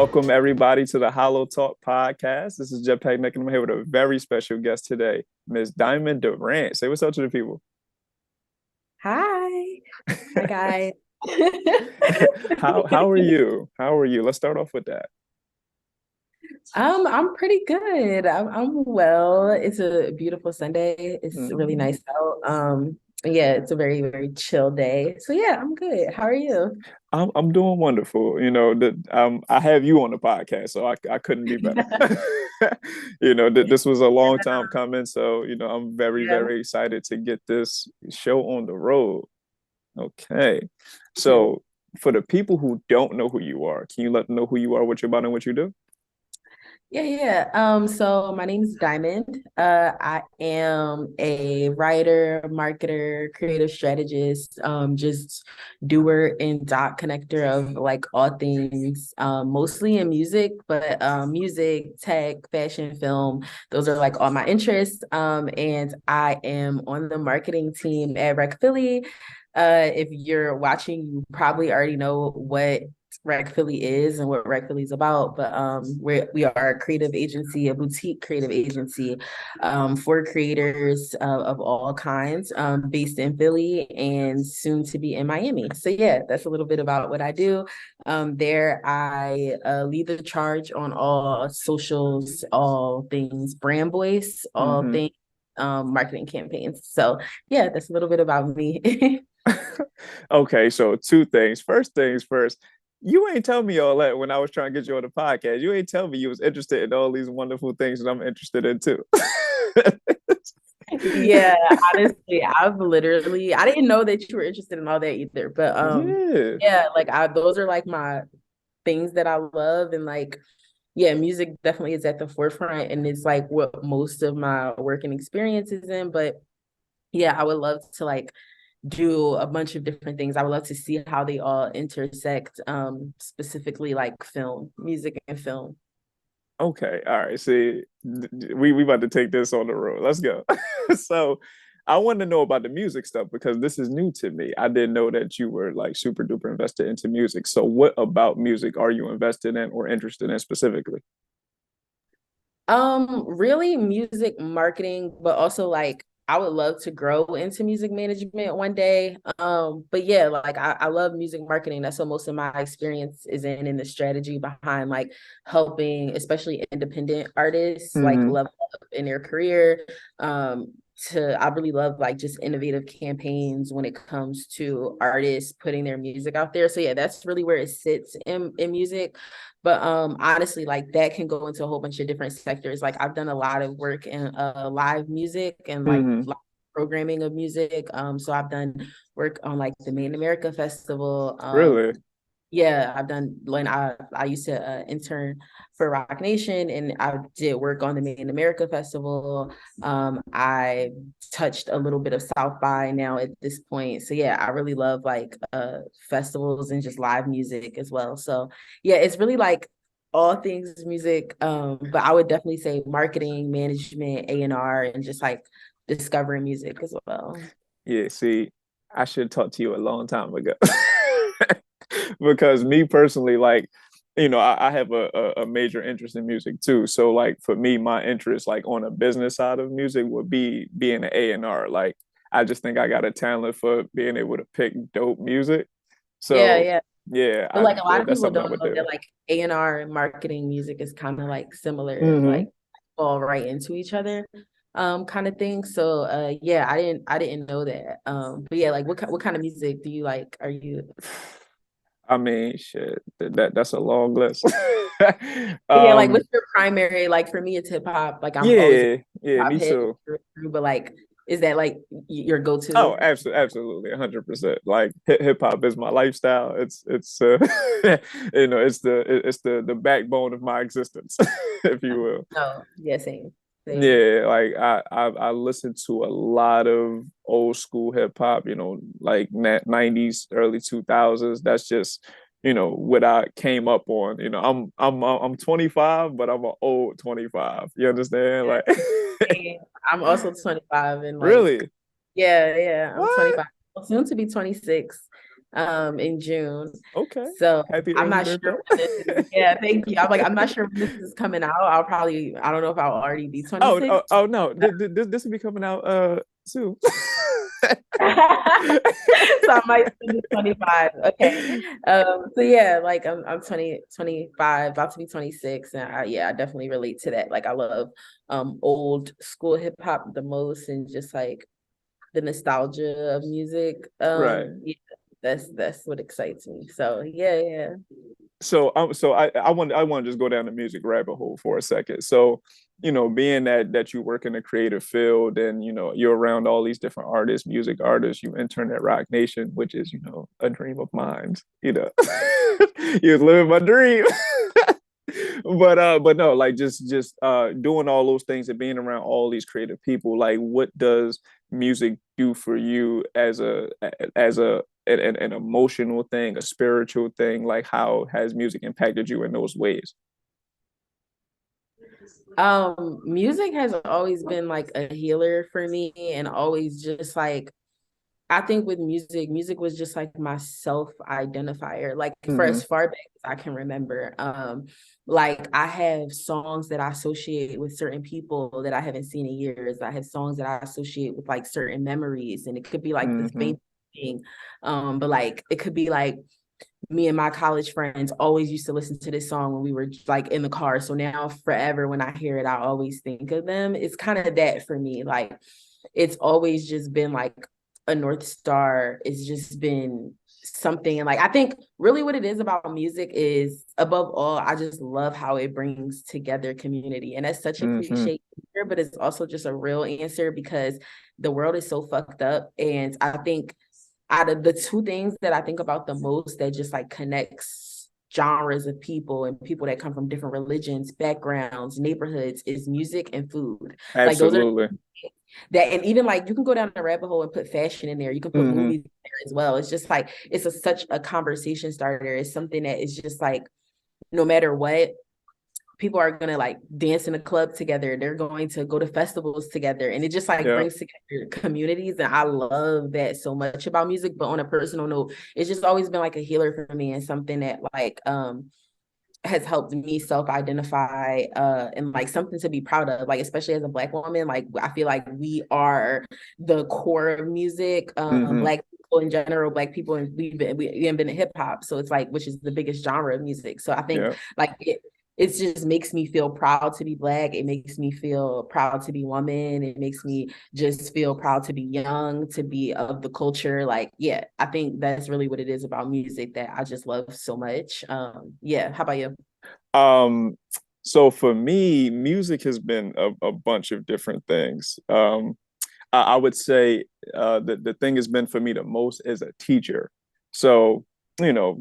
Welcome everybody to the HolloTalk podcast. This is Jetpack Nick, and I'm here with a very special guest today, Miss Diamond Durant. Say what's up to the people. Hi. Hi, guys. How are you? How are you? Let's start off with that. I'm pretty good. I'm well. It's a beautiful Sunday. It's really Mhm. nice out. Yeah, it's a very, very chill day. So yeah, I'm good. How are you? I'm doing wonderful. I have you on the podcast, so I couldn't be better. This was a long time coming, so I'm very Yeah. very excited to get this show on the road. Okay, Too. so for the people who don't know who you are, can you let them know who you are, what you're about, and what you do? Yeah. So my name is Diamond. I am a writer, marketer, creative strategist, just doer and dot connector of like all things, mostly in music, but music, tech, fashion, film, those are like all my interests. And I am on the marketing team at Rec Philly. If you're watching, you probably already know what Rec Philly is and what Rec Philly is about. But we are a creative agency, a boutique creative agency for creators of all kinds, based in Philly and soon to be in Miami. So yeah, that's a little bit about what I do. There, I lead the charge on all socials, all things brand voice, all Hmm. things marketing campaigns. So yeah, that's a little bit about me. Okay, so two things. First things first, you ain't tell me all that when I was trying to get you on the podcast. You ain't tell me you was interested in all these wonderful things that I'm interested in too. Yeah, honestly, I didn't know that you were interested in all that either. But Yeah. yeah, like I those are like my things that I love, and like yeah, music definitely is at the forefront, and it's like what most of my working experience is in. But yeah, I would love to like do a bunch of different things. I would love to see how they all intersect, specifically like film, music and film. Okay. All right. See, we about to take this on the road. Let's go. So I want to know about the music stuff because this is new to me. I didn't know that you were like super duper invested into music. So what about music are you invested in or interested in specifically? Really music marketing, but also like I would love to grow into music management one day. But yeah, like I love music marketing. That's what most of my experience is in the strategy behind like helping, especially independent artists, like Hmm. level up in their career. I really love like just innovative campaigns when it comes to artists putting their music out there. So yeah, that's really where it sits in music. But honestly, like that can go into a whole bunch of different sectors. Like I've done a lot of work in live music and like Hmm. live programming of music. So I've done work on like the Made in America Festival. Really? Yeah, I've done when I used to intern for Rock Nation, and I did work on the Made in America Festival. I touched a little bit of South by now at this point. So yeah, I really love like festivals and just live music as well. So yeah, it's really like all things music. But I would definitely say marketing, management, A&R, and just like discovering music as well. Yeah, see, I should talk to you a long time ago. Because me personally, like, I have a major interest in music too. So like for me, my interest like on a business side of music would be being an A&R. Like I just think I got a talent for being able to pick dope music. Yeah, So yeah. yeah, But like a lot of that's people something I don't would know do. that like A&R and marketing music is kind of like similar, Hmm. like fall right into each other, kind of thing. So yeah, I didn't know that. But yeah, like what kind of music do you like? Are you I mean, shit, that's a long list. yeah, like what's um, your primary, like for me it's hip hop. Like I'm always a yeah, yeah, hip hop me head, too. but like is that like your Oh, go-to? absolutely, 100%. Like hip hop is my lifestyle. It's it's the backbone of my existence, if you will. No, yeah, same. Same. Yeah, like I listen to a lot of old school hip hop, like 90s, early 2000s. That's just, what I came up on. I'm 25, but I'm an old 25. You understand? Like Same. I'm also 25 and like really? yeah, I'm What? 25. Soon to be 26. in June. Okay. So Happy I'm early not birthday. sure when this is. Yeah, thank you. I'm not sure when this is coming out. I don't know if I'll already be Oh, 26. oh, oh no. This will be coming out soon. So I might still be 25. Okay. So yeah, like I'm 20, 25, about to be 26. And I definitely relate to that. Like I love old school hip hop the most, and just like the nostalgia of music. Right. Yeah, that's what excites me. So yeah. So I want to just go down the music rabbit hole for a second. So, being that you work in the creative field and you're around all these different artists, music artists, you intern at Rock Nation, which is a dream of mine. You're living my dream. But no, like just doing all those things and being around all these creative people, like what does music do for you as an emotional thing, a spiritual thing? Like how has music impacted you in those ways? Music has always been like a healer for me, and always just like I think with music was just like my self identifier. Like for Mm-hmm. as far back as I can remember, like I have songs that I associate with certain people that I haven't seen in years. I have songs that I associate with like certain memories, and it could be like the Mm-hmm. same thing. But like it could be like me and my college friends always used to listen to this song when we were like in the car. So now forever when I hear it, I always think of them. It's kind of that for me. Like it's always just been like a North Star. It's just been something. And like I think really what it is about music is above all, I just love how it brings together community. And that's such a Mm-hmm. cliche answer, but it's also just a real answer because the world is so fucked up. And I think out of the two things that I think about the most that just like connects genres of people and people that come from different religions, backgrounds, neighborhoods is music and food. Like those are Absolutely. that, and even like you can go down the rabbit hole and put fashion in there. You can put Mm-hmm. movies in there as well. It's just like such a conversation starter. It's something that is just like no matter what, people are gonna like dance in a club together. They're going to go to festivals together, and it just like Yeah. brings together communities. And I love that so much about music. But on a personal note, it's just always been like a healer for me and something that like has helped me self-identify and like something to be proud of, like especially as a Black woman. Like I feel like we are the core of music. Mm-hmm. Black people in general, Black people, and we have been in hip-hop, so it's like which is the biggest genre of music. So I think Yeah. like it just makes me feel proud to be Black. It makes me feel proud to be woman. It makes me just feel proud to be young, to be of the culture. Like, yeah, I think that's really what it is about music that I just love so much. Yeah. How about you? Um, so for me, music has been a bunch of different things. I would say the thing has been for me the most as a teacher. So,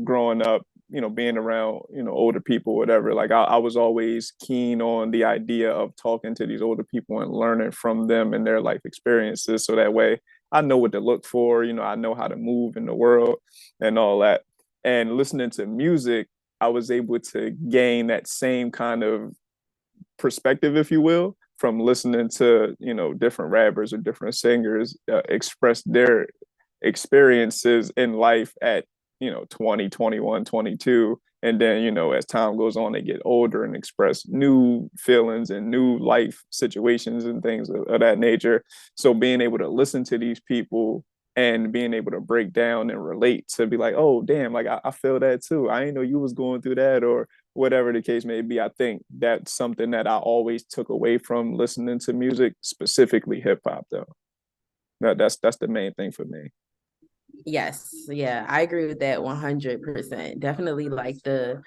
growing up, being around, older people, whatever, like I was always keen on the idea of talking to these older people and learning from them and their life experiences. So that way I know what to look for, I know how to move in the world and all that. And listening to music, I was able to gain that same kind of perspective, if you will, from listening to different rappers or different singers express their experiences in life at 20, 21, 22. And then as time goes on they get older and express new feelings and new life situations and things of that nature. So being able to listen to these people and being able to break down and relate to be like, oh damn, like I feel that too, I didn't know you was going through that, or whatever the case may be. I think that's something that I always took away from listening to music, specifically hip hop though. That's the main thing for me. Yes, yeah, I agree with that 100%. Definitely like the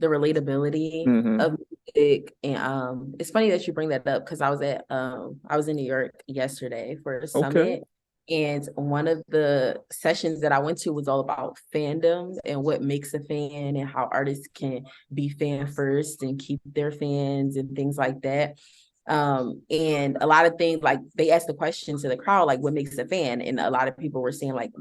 relatability Mm-hmm. of music. And it's funny that you bring that up because I was in New York yesterday for a Okay. summit. And one of the sessions that I went to was all about fandom and what makes a fan and how artists can be fan first and keep their fans and things like that. And a lot of things like they asked the question to the crowd, like what makes a fan? And a lot of people were saying like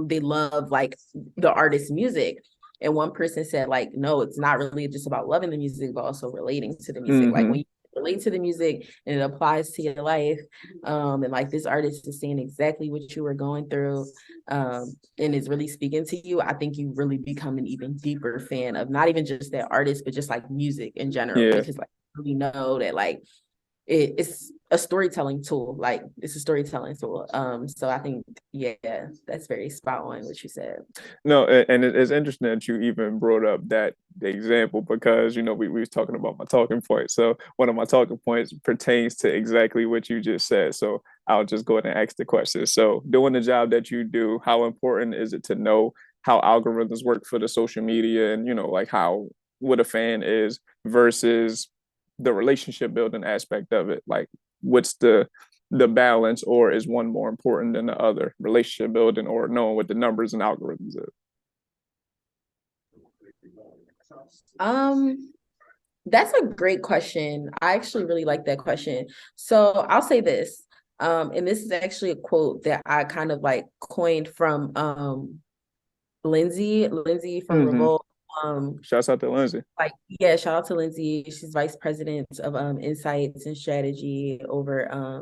they love like the artist's music. And one person said, like, no, it's not really just about loving the music, but also relating to the music. Like Mm-hmm. when you relate to the music and it applies to your life, and like this artist is saying exactly what you were going through, and is really speaking to you, I think you really become an even deeper fan of not even just that artist, but just like music in general, Yeah. because like you know that like it's a storytelling tool. Like it's a storytelling tool. So I think, yeah, that's very spot on what you said. No, and it's interesting that you even brought up that example because we was talking about my talking point. So one of my talking points pertains to exactly what you just said. So I'll just go ahead and ask the question. So doing the job that you do, how important is it to know how algorithms work for the social media and like how what a fan is versus the relationship building aspect of it? Like what's the balance, or is one more important than the other, relationship building or knowing what the numbers and algorithms is? Um, that's a great question. I actually really like that question. So I'll say this. And this is actually a quote that I kind of like coined from Lindsay from Mm-hmm. Revolt. Shouts out to Lindsay. Like, yeah, shout out to Lindsay. She's vice president of insights and strategy over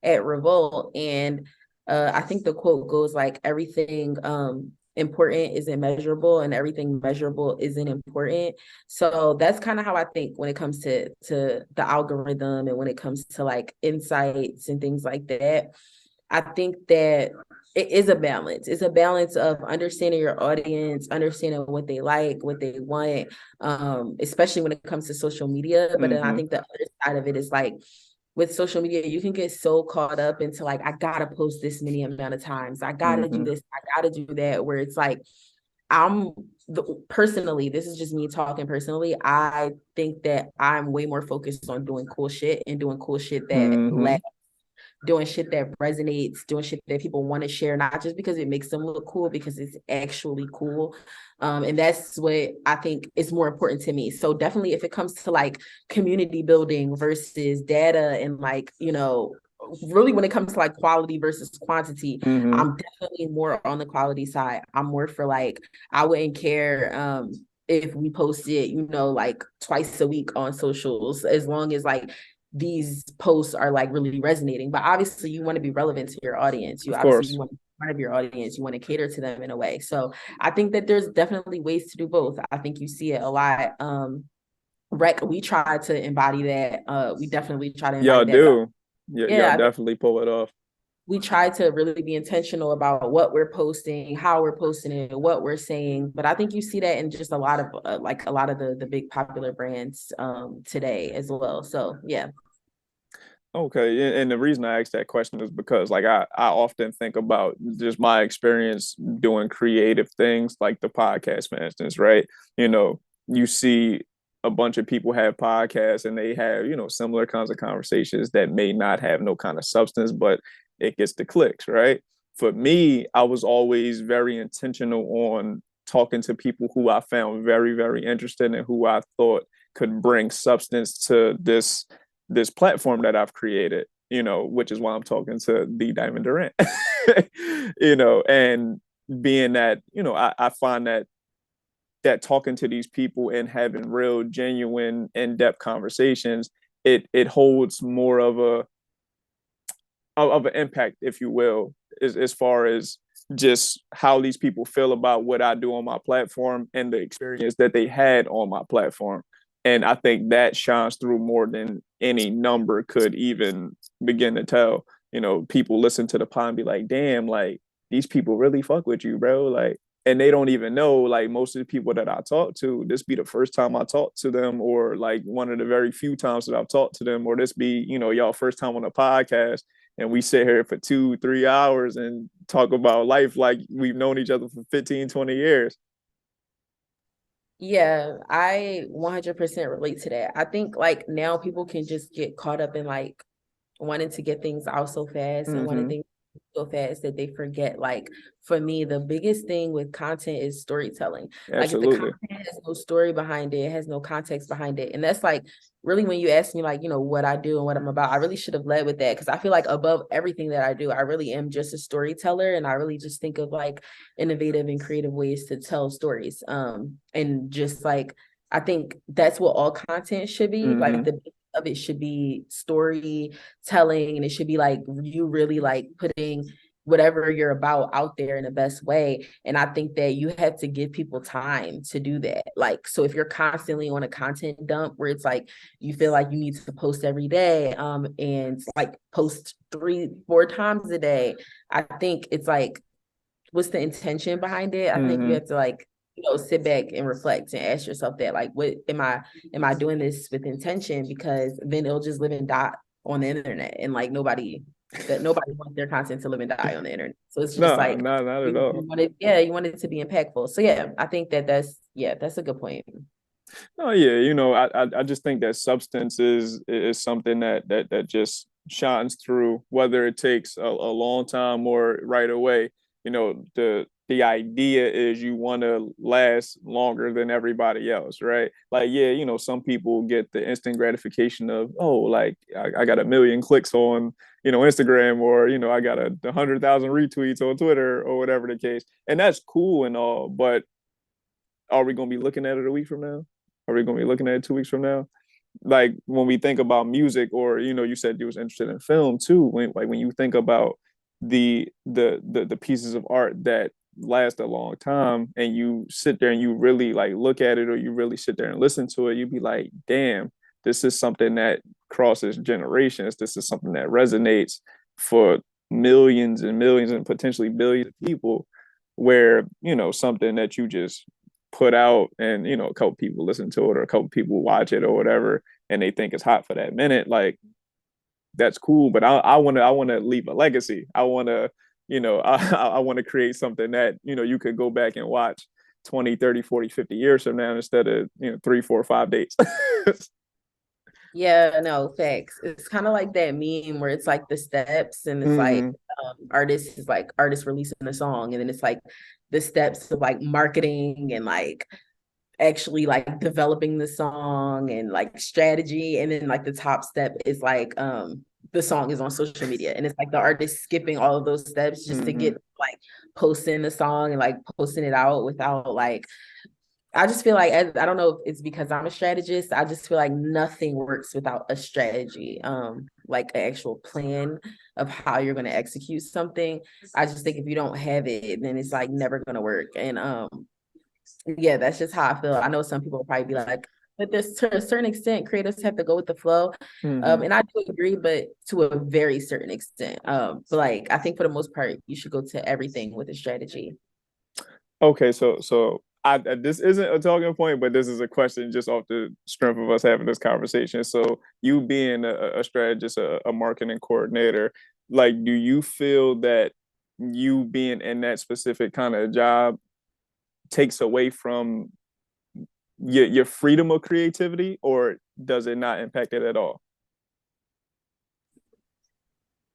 at Revolt. And I think the quote goes like everything important isn't measurable and everything measurable isn't important. So that's kind of how I think when it comes to the algorithm and when it comes to like insights and things like that. I think that it is a balance. It's a balance of understanding your audience, understanding what they like, what they want, especially when it comes to social media. But then I Mm-hmm. think the other side of it is like with social media, you can get so caught up into like, I gotta post this many amount of times. I gotta do Mm-hmm. this. I gotta do that. Where it's like, personally, this is just me talking personally. I think that I'm way more focused on doing cool shit and doing cool shit that Mm-hmm. doing shit that resonates, doing shit that people want to share, not just because it makes them look cool, because it's actually cool. And that's what I think is more important to me. So definitely if it comes to like community building versus data and like, really when it comes to like quality versus quantity, Mm-hmm. I'm definitely more on the quality side. I'm more for like, I wouldn't care if we post it, like twice a week on socials, as long as like these posts are like really resonating. But obviously you want to be relevant to your audience. You Of obviously you course. want to be part of your audience. You want to cater to them in a way. So I think that there's definitely ways to do both. I think you see it a lot. Rec, we try to embody that. We definitely try to Y'all embody that. But do. Y'all yeah, definitely pull it off. we try to really be intentional about what we're posting, how we're posting it, what we're saying. But I think you see that in just a lot of like a lot of the big popular brands today as well. So yeah. Okay, and the reason I asked that question is because like I often think about just my experience doing creative things like the podcast, for instance, right? You see a bunch of people have podcasts and they have, similar kinds of conversations that may not have no kind of substance, but it gets the clicks, right? For me, I was always very intentional on talking to people who I found very, very interesting and who I thought could bring substance to this platform that I've created, which is why I'm talking to the Diamond Durant, and being that, I find that talking to these people and having real, genuine, in-depth conversations, it holds more of an impact, if you will, as far as just how these people feel about what I do on my platform and the experience that they had on my platform. And I think that shines through more than any number could even begin to tell. People listen to the pod and be like, damn, like these people really fuck with you, bro. Like, and they don't even know, like most of the people that I talk to, this be the first time I talk to them, or like one of the very few times that I've talked to them, or this be, y'all first time on a podcast and we sit here for 2-3 hours and talk about life like we've known each other for 15, 20 years. Yeah, I 100% relate to that. I think like now people can just get caught up in like wanting to get things out so fast and wanting Mm-hmm. things so fast that they forget. Like for me, the biggest thing with content is storytelling. Like if the Absolutely. content has no story behind it, it has no context behind it. And that's like really when you ask me like, what I do and what I'm about, I really should have led with that because I feel like above everything that I do, I really am just a storyteller and I really just think of like innovative and creative ways to tell stories. And just like I think that's what all content should be. Like Mm-hmm. the of it should be storytelling, and it should be like you really like putting whatever you're about out there in the best way. And I think that you have to give people time to do that. Like, so if you're constantly on a content dump where it's like you feel like you need to post every day, and like post 3-4 times a day, I think it's like, what's the intention behind it? I think you Mm-hmm. have to like, sit back and reflect and ask yourself that, like, what am I doing this with intention? Because then it'll just live and die on the internet, and like nobody wants their content to live and die on the internet. So it's just No, like not at you all. want it, yeah, you want it to be impactful. So yeah, I think that's a good point. Oh yeah, I just think that substance is something that just shines through, whether it takes a long time or right away. The idea is you want to last longer than everybody else, right? Like, yeah, some people get the instant gratification of, oh, like I got a million clicks on, Instagram, or I got 100,000 retweets on Twitter or whatever the case, and that's cool and all, but are we going to be looking at it a week from now? Are we going to be looking at it 2 weeks from now? Like when we think about music, or you said you was interested in film too. When you think about the pieces of art that last a long time, and you sit there and you really like look at it, or you really sit there and listen to it, you'd be like, damn, this is something that crosses generations. This is something that resonates for millions and millions and potentially billions of people. Where something that you just put out, and a couple people listen to it, or a couple people watch it or whatever, and they think it's hot for that minute, like that's cool, but I want to leave a legacy. I want to I want to create something that you could go back and watch 20, 30, 40, 50 years from now, instead of 3, 4, 5 days. Yeah, no, facts. It's kind of like that meme where it's like the steps, and it's like Mm-hmm. artists releasing a song, and then it's like the steps of like marketing and like actually like developing the song and like strategy, and then like the top step is like the song is on social media, and it's like the artist skipping all of those steps just to Mm-hmm. get like posting the song and like posting it out without like, I just feel like, I don't know if it's because I'm a strategist. I just feel like nothing works without a strategy, like an actual plan of how you're going to execute something. I just think if you don't have it, then it's like never going to work. And yeah, that's just how I feel. I know some people will probably be like, but there's to a certain extent, creators have to go with the flow. Mm-hmm. And I do agree, but to a very certain extent. But like I think for the most part, you should go to everything with a strategy. Okay, so this isn't a talking point, but this is a question just off the strength of us having this conversation. So you being a strategist, a marketing coordinator, like, do you feel that you being in that specific kind of job takes away from your freedom of creativity, or does it not impact it at all?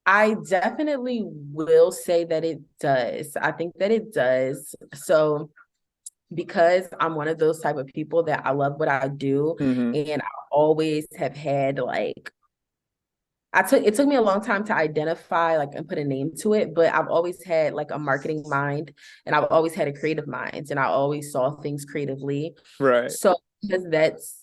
I definitely will say that it does. I think that it does. So because I'm one of those type of people that I love what I do, Mm-hmm. and I always have had like, it took me a long time to identify like and put a name to it, but I've always had like a marketing mind, and I've always had a creative mind, and I always saw things creatively. Right. So because that's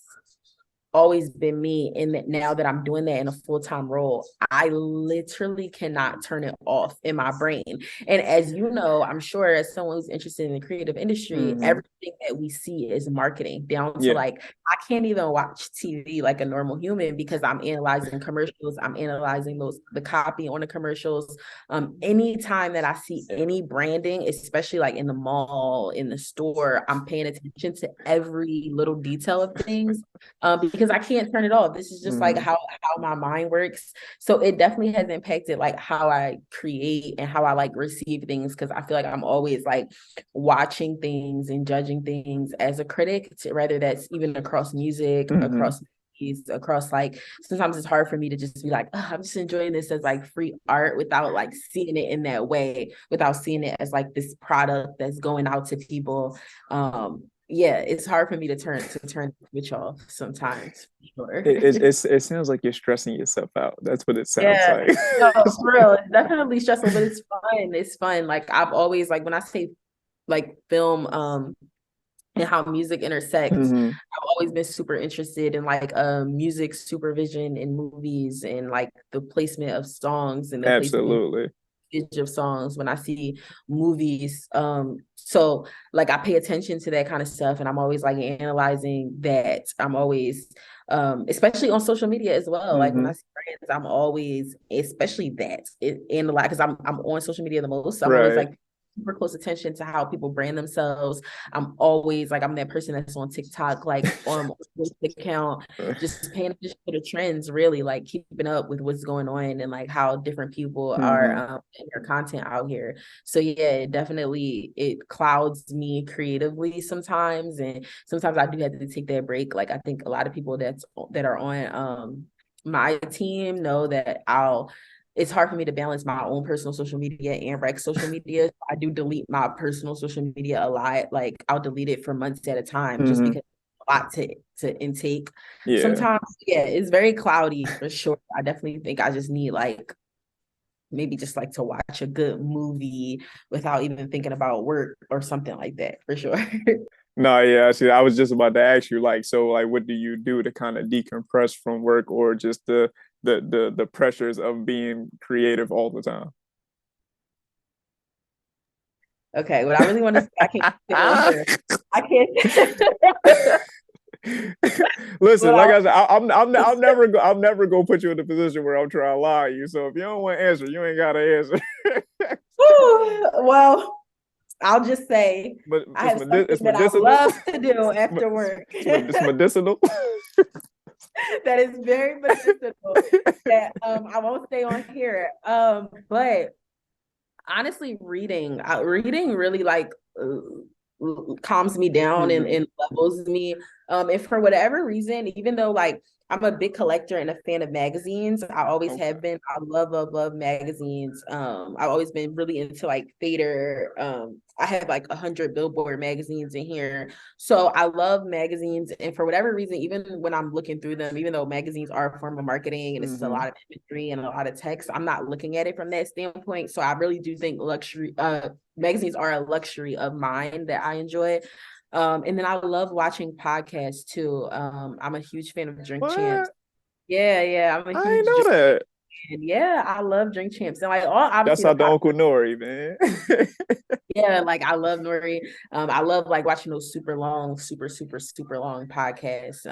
always been me, and that now that I'm doing that in a full-time role, I literally cannot turn it off in my brain. And as you know, I'm sure as someone who's interested in the creative industry, Mm-hmm. everything that we see is marketing, down to Yeah. like I can't even watch TV like a normal human because I'm analyzing commercials, I'm analyzing the copy on the commercials. Anytime that I see any branding, especially like in the mall, in the store, I'm paying attention to every little detail of things, because I can't turn it off. This is just like Mm-hmm. how my mind works. So it definitely has impacted like how I create and how I like receive things, because I feel like I'm always like watching things and judging things as a critic, rather that's even across music, Mm-hmm. across movies, across like sometimes it's hard for me to just be like, oh, I'm just enjoying this as like free art without like seeing it in that way, without seeing it as like this product that's going out to people. Yeah, it's hard for me to turn the switch off sometimes, for It, sure. it, it's, it sounds like you're stressing yourself out. That's what it sounds Yeah, like. no, for real, it's definitely stressful, but it's fun. It's fun. Like I've always like when I say like film, and how music intersects. Hmm. I've always been super interested in like music supervision in movies and like the placement of songs and the placement Absolutely. of songs when I see movies. So like I pay attention to that kind of stuff, and I'm always like analyzing that. I'm always especially on social media as well. Like when I Hmm. see brands, I'm always, especially that in a lot, because I'm on social media the most. So I'm always Right. like super close attention to how people brand themselves. I'm always like, I'm that person that's on TikTok, like on my account, just paying attention to the trends, really like keeping up with what's going on and like how different people are Hmm. in their content out here. So yeah, it definitely it clouds me creatively sometimes, and sometimes I do have to take that break. Like I think a lot of people that are on my team know that it's hard for me to balance my own personal social media and rec social media. I do delete my personal social media a lot. Like I'll delete it for months at a time just Hmm. because a lot to intake. Yeah. Sometimes, yeah, it's very cloudy for sure. I definitely think I just need like maybe just like to watch a good movie without even thinking about work or something like that for sure. No, yeah, see, I was just about to ask you, like, so like what do you do to kind of decompress from work or just the pressures of being creative all the time? Okay, what I really want to say, I can't sit on here. I can't. Listen, what like I I said, I'm never gonna put you in a position where I'm trying to lie to you. So if you don't want to answer, you ain't gotta answer. well, I'll just say But I have something it's that I medicinal. love to do after work It's medicinal. that is very medicinal that I won't stay on here. But honestly, reading really like calms me down Hmm. and levels me. And for whatever reason, even though like I'm a big collector and a fan of magazines, I always Okay. have been. I love magazines. I've always been really into like theater. I have like 100 Billboard magazines in here, so I love magazines. And for whatever reason, even when I'm looking through them, even though magazines are a form of marketing and it's a Hmm. lot of imagery and a lot of text, I'm not looking at it from that standpoint. So I really do think luxury magazines are a luxury of mine that I enjoy. And then I love watching podcasts too. I'm a huge fan of Drink Champs. What? Yeah, I'm a I ain't huge know Drink that. fan. Yeah, I love Drink Champs. And like all That's obviously the out to pop, Uncle Nori, man. yeah, like I love Nori. I love like watching those super long, super long podcasts.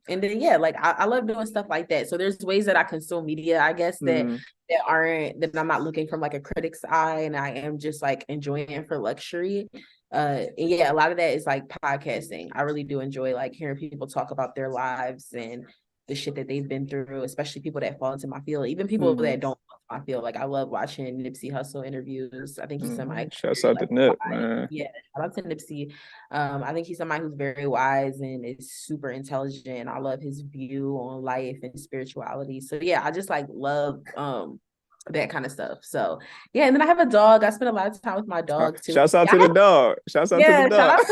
And then yeah, like I love doing stuff like that. So there's ways that I consume media, I guess, Hmm. that I'm not looking from like a critic's eye, and I am just like enjoying it for luxury. And yeah, a lot of that is like podcasting. I really do enjoy like hearing people talk about their lives and the shit that they've been through, especially people that fall into my field, even people Hmm. that don't. I feel like I love watching Nipsey Hussle interviews. I think he's Hmm. somebody Shouts very out to like Nip, wise. man. Yeah, shout out to Nipsey. I think he's somebody who's very wise and is super intelligent. I love his view on life and spirituality. So yeah, I just like love that kind of stuff. So yeah, and then I have a dog. I spend a lot of time with my dog too. Shouts out Yeah, to the dog. Shouts out to the yeah, dog.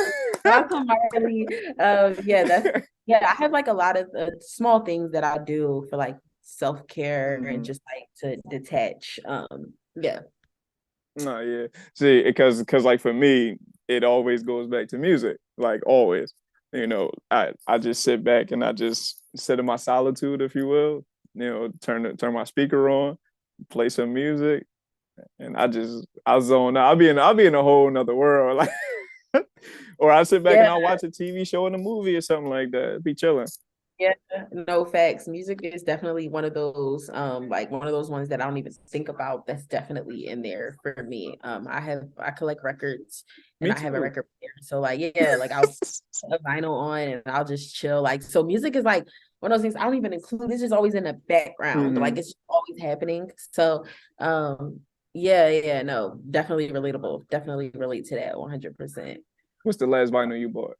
shout out to Marley. Yeah, I have like a lot of small things that I do for like self-care and Hmm. just like to detach. Yeah. No, yeah. See, because like for me, it always goes back to music. Like always. I just sit back and I just sit in my solitude, if you will. Turn my speaker on, play some music, and I zone out. I'll be in a whole nother world. Like or I sit back and Yeah. I watch a TV show and a movie or something like that. Be chilling. Yeah, no facts. Music is definitely like one of those ones that I don't even think about. That's definitely in there for me. I collect records and Me I have a too. record player. So like, yeah, like I'll put a vinyl on and I'll just chill. Like, so music is like one of those things I don't even include. It's just always in the background. Like Hmm. it's always happening. So, yeah, no, definitely relatable. Definitely relate to that 100%. What's the last vinyl you bought?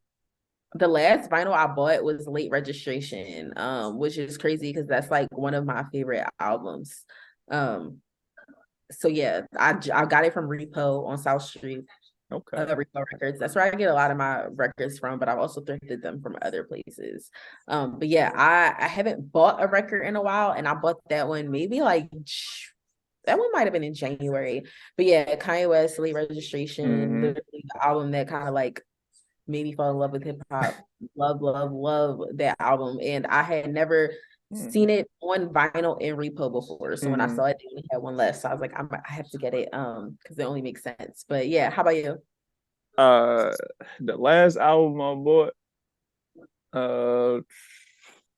The last vinyl I bought was Late Registration, which is crazy because that's like one of my favorite albums. Um, so yeah, I got it from Repo on South Street, Okay. Repo Records. That's where I get a lot of my records from, but I've also thrifted them from other places. But yeah, I haven't bought a record in a while, and I bought that one maybe like that one might have been in January. But yeah, Kanye West, Late Registration, Hmm. literally the album that kind of like made me fall in love with hip hop. Love, love, love that album. And I had never Mm-hmm. seen it on vinyl and repo before. So when I Mm-hmm. saw it, they only had one left. So I was like, I have to get it because it only makes sense. But yeah, how about you? Uh, the last album I bought, uh,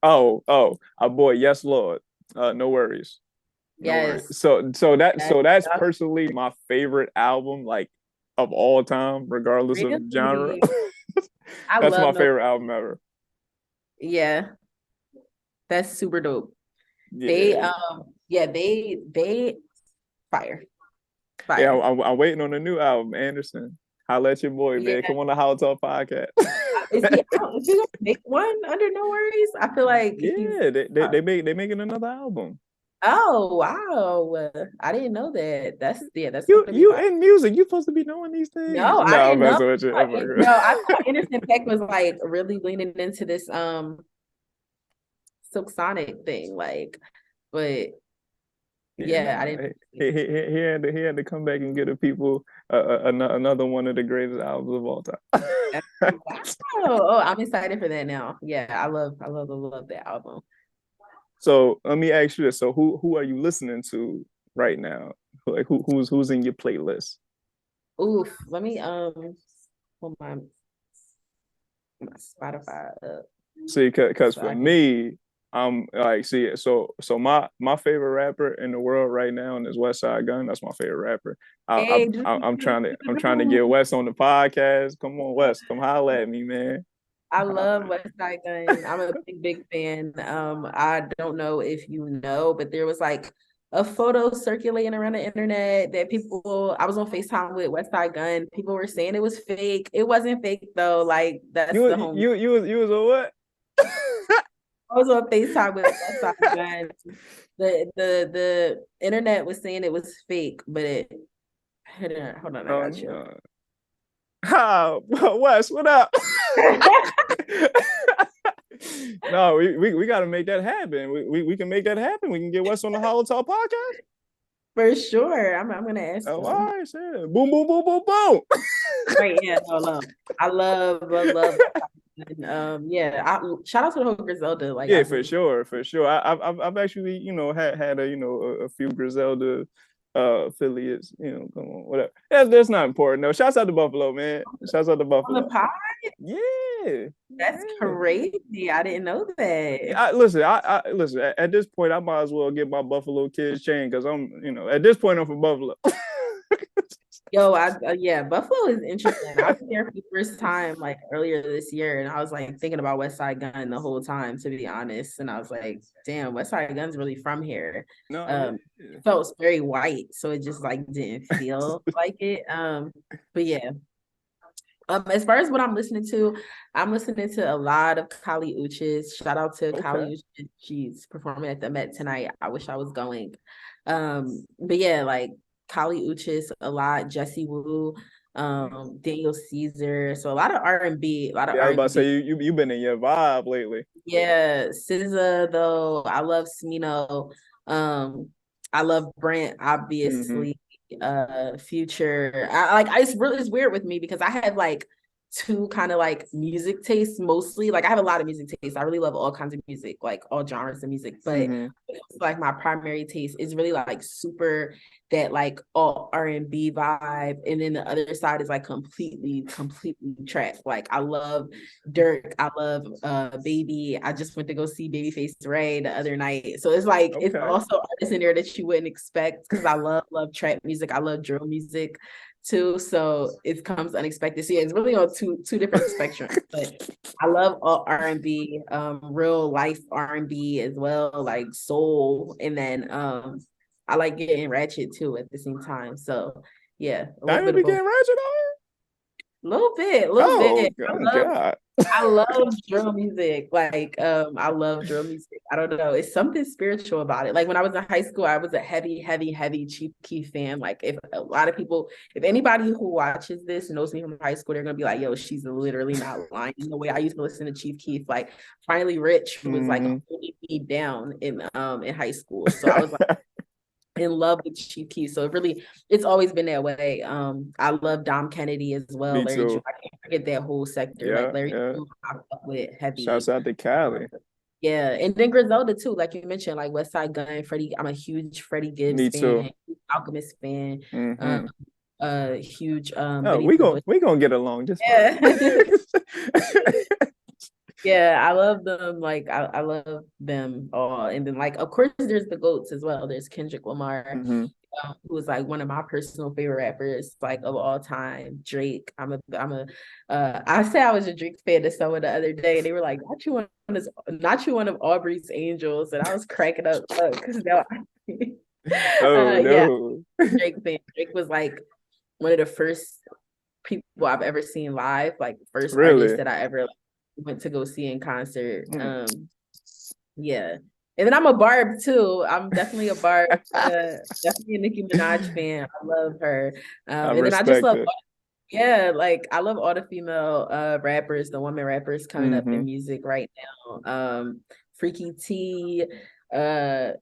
I bought Yes Lord. No worries. No worries. Yes. Yes. That's personally my favorite album, like of all time, regardless of genre. Really, I That's love my no. favorite album ever. Yeah, that's super dope. They Yeah, yeah, they fire. yeah. Fire. I'm waiting on a new album, Anderson. Holla at your boy, man. Yeah. Come on the HolloTalk podcast. Is he out? Is he gonna make one under no worries? I feel like he's Yeah, they making another album. oh wow. I didn't know that. That's You gonna be you fire. in music, you supposed to be knowing these things. No, I No, I'm didn't know. messing with you. I'm messing with No, I you. thought Anderson Peck was like really leaning into this Silk Sonic thing, like, but Yeah, yeah, I no, didn't. he had to come back and get the people another one of the greatest albums of all time. Wow. Oh, I'm excited for that now. Yeah, I love that album. So let me ask you this: so who are you listening to right now? Like who's in your playlist? Oof, let me pull my Spotify up See, cause so for I can. me, I'm like, see, so my favorite rapper in the world right now is West Side Gun. That's my favorite rapper. Hey, I'm trying to get West on the podcast. Come on, West, come holla at me, man. I love West Side Gun. I'm a big fan. I don't know if you know, but there was like a photo circulating around the internet that people. I was on FaceTime with West Side Gun. People were saying it was fake. It wasn't fake though. Like that's the home. You was a what? I was on FaceTime with West Side Gun. The internet was saying it was fake, but hold on, I Oh got you. no. Ah, Wes, what up? No, we got to make that happen. We can make that happen. We can get Wes on the Hollow Talk podcast. For sure. I'm gonna ask Oh, all them. right, sure. Boom, boom, boom, boom, boom. Right, yeah, no. I love and, yeah, shout out to the whole Griselda. Like Yeah, I for just sure, for sure. I've actually, had a a few Griselda affiliates. Come on, whatever. That's not important though. Shouts out to Buffalo, man. Shouts out to on the Buffalo. pod. Yeah, That's yeah. crazy. I didn't know that. Listen. I listen. At this point, I might as well get my Buffalo kids chain because at this point I'm from Buffalo. Yo, yeah, Buffalo is interesting. I was there for the first time like earlier this year, and I was like thinking about West Side Gun the whole time, to be honest. And I was like, damn, West Side Gun's really from here. No, It felt very white, so it just like didn't feel like it. But yeah. As far as what I'm listening to a lot of Kali Uchis. Shout out to okay. Kali Uchis. She's performing at the Met tonight. I wish I was going. But yeah, like Kali Uchis a lot, Jesse Wu, Daniel Caesar. So a lot of R&B, a lot of Yeah, I was about to R&B. say you've been in your vibe lately. Yeah, SZA though. I love Smino. Um, I love Brent, Mm-hmm. obviously. Future. It's weird with me because I have like two kind of like music tastes mostly. Like I have a lot of music tastes. I really love all kinds of music, like all genres of music. But Mm-hmm. like my primary taste is really like super that like all R&B vibe, and then the other side is like completely trap. Like I love Dirk, I love Baby. I just went to go see Babyface Ray the other night, so it's like it's Okay. also artists in there that you wouldn't expect because I love trap music. I love drill music too, so it comes unexpected. So yeah, it's really on two different spectrums. But I love all R&B, real life R&B as well, like soul, and then I like getting ratchet too at the same time. So yeah, a little bit Diamond of both. became ratchet on A little Oh, bit. oh God. I love drill music. Like, I love drill music. I don't know. It's something spiritual about it. Like when I was in high school, I was a heavy Chief Keef fan. Like if a lot of people, if anybody who watches this knows me from high school, they're gonna be like, yo, she's literally not lying. The way I used to listen to Chief Keef, like Finally Rich was like Mm-hmm. holding me down in high school. So I was like, in love with Chief Keef. So it's always been that way. I love Dom Kennedy as well. Me Larry June. too. I can't forget that whole sector. Like Yeah, Larry yeah. June, I fuck with heavy. Shouts out to Um, Cali. yeah, and then Griselda too, like you mentioned, like West Side Gun, Freddie. I'm a huge Freddie Gibbs Me too. fan, Alchemist fan, Hmm. huge Oh, Benny the Butcher. we gonna get along just fine. Yeah. Yeah, I love them. Like I love them all. And then like of course there's the GOATs as well. There's Kendrick Lamar, Hmm. who is like one of my personal favorite rappers, like of all time. Drake. I said I was a Drake fan to someone the other day, and they were like, not you one of Aubrey's angels. And I was cracking up because now Oh yeah, no. Drake fan. Drake was like one of the first people I've ever seen live, like first artist Really? that I ever like, went to go see in concert. Mm. Yeah. And then I'm a Barb too. I'm definitely a Barb. Definitely a Nicki Minaj fan. I love her. I And then I just respect love, it. yeah, like I love all the female rappers, the women rappers coming up Hmm. in music right now. Freaky T, uh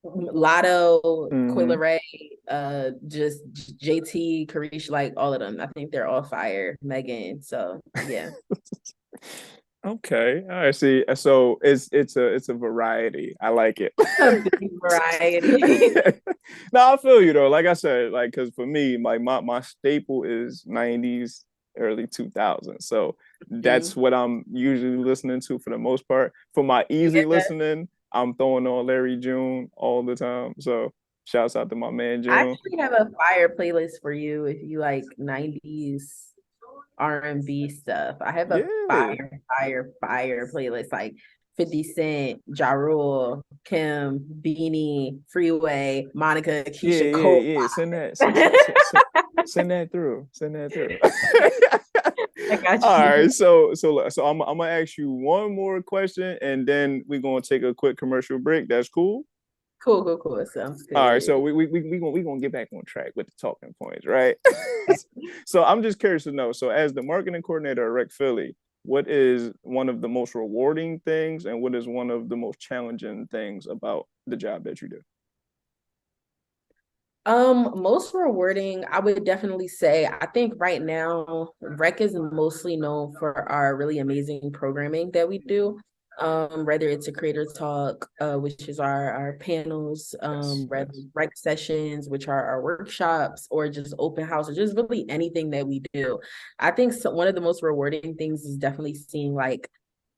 Lotto, Coil Hmm. Ray, just JT, Karish, like all of them. I think they're all fire. Megan. So yeah. Okay. All right. See, so it's a variety. I like it. A big variety. No, I feel you though. Like I said, like because for me, my staple is '90s, early 2000s. So that's Mhm. what I'm usually listening to for the most part. For my easy Yeah. listening, I'm throwing on Larry June all the time. So shouts out to my man I June. actually have a fire playlist for you if you like 90s R&B stuff. I have a Yeah. fire playlist like 50 Cent, Ja Rule, Kim, Beanie, Freeway, Monica, Yeah, Keisha yeah, Cole. yeah. Send that through. Send that through. I got All you. right, so I'm gonna ask you one more question, and then we're gonna take a quick commercial break. That's cool. Cool. Sounds All right, good. so we gonna get back on track with the talking points, right? So I'm just curious to know. So as the marketing coordinator at Rec Philly, what is one of the most rewarding things, and what is one of the most challenging things about the job that you do? Most rewarding, I would definitely say, I think right now, Rec is mostly known for our really amazing programming that we do. Whether it's a creator talk, which is our panels, Yes, rather yes. rec sessions, which are our workshops, or just open house, or just really anything that we do. I think one of the most rewarding things is definitely seeing like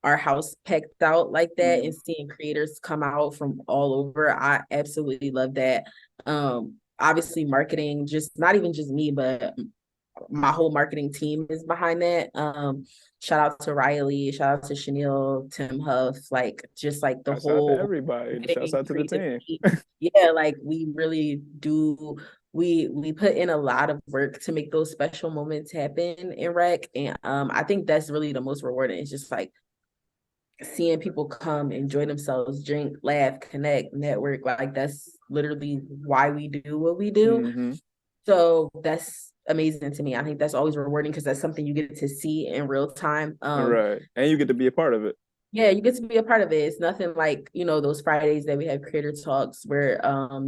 our house packed out like that Mm-hmm. and seeing creators come out from all over. I absolutely love that. Obviously marketing, just not even just me, but my whole marketing team is behind that. Shout out to Riley, shout out to Chanel, Tim Huff, like just like the Shouts out to whole everybody. Shouts marketing out to the creative team. team. Yeah, like we really do. We put in a lot of work to make those special moments happen in Rec, and I think that's really the most rewarding. It's just like seeing people come, enjoy themselves, drink, laugh, connect, network. Like that's literally why we do what we do. Mm-hmm. So that's amazing to me. I think that's always rewarding because that's something you get to see in real time. Right. And you get to be a part of it. Yeah, you get to be a part of it. It's nothing like, those Fridays that we have creator talks where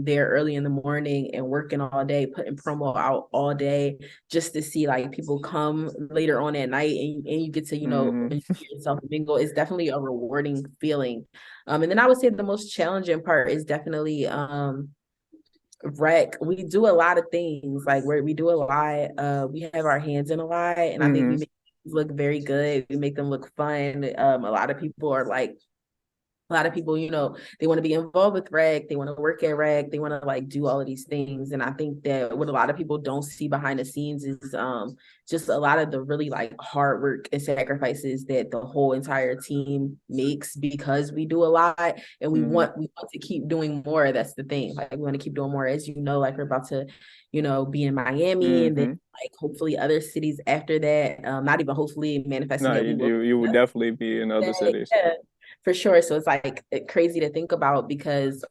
they're early in the morning and working all day, putting promo out all day just to see like people come later on at night and you get to, Mm-hmm. enjoy yourself and mingle. It's definitely a rewarding feeling. And then I would say the most challenging part is definitely Rec. We do a lot of things like where we do a lot. We have our hands in a lot, and I think we Mm-hmm. make look very good. We make them look fun. A lot of people are like a lot of people, they want to be involved with Rec, they want to work at Rec, they want to like do all of these things. And I think that what a lot of people don't see behind the scenes is just a lot of the really like hard work and sacrifices that the whole entire team makes because we do a lot and we Mm-hmm. want to keep doing more. That's the thing. Like we want to keep doing more. As you know, like we're about to, be in Miami and then Mm-hmm. like hopefully other cities after that. Not even hopefully manifesting No, that we will. you would definitely be in other cities. Yeah, for sure. So it's like crazy to think about because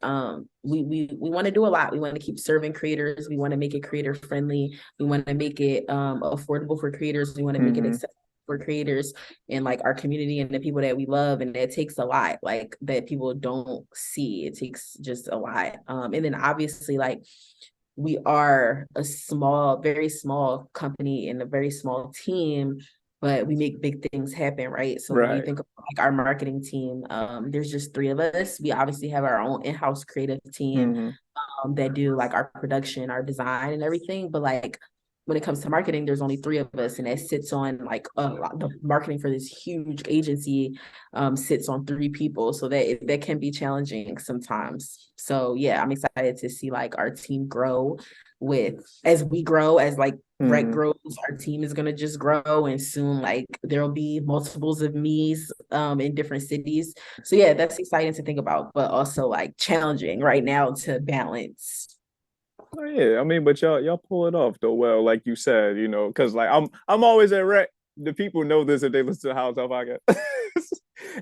we want to do a lot. We want to keep serving creators. We want to make it creator friendly. We want to make it affordable for creators. We want to make it Mm-hmm. accessible for creators in like our community and the people that we love, and that takes a lot, like that people don't see. It takes just a lot. And then obviously like we are a small, very small company and a very small team, but we make big things happen, right? So when you Right. think of like our marketing team, there's just three of us. We obviously have our own in-house creative team Mm-hmm. that do like our production, our design, and everything. But like when it comes to marketing, there's only three of us, and that sits on like the marketing for this huge agency sits on three people, so that can be challenging sometimes. So yeah, I'm excited to see like our team grow with as we grow, as like Rec Mm-hmm. grows, our team is gonna just grow, and soon like there'll be multiples of me's in different cities. So yeah, that's exciting to think about, but also like challenging right now to balance. Oh yeah, I mean, but y'all pull it off though. Well, like you said, because like I'm always at rec. The people know this if they listen to How Tough I Get.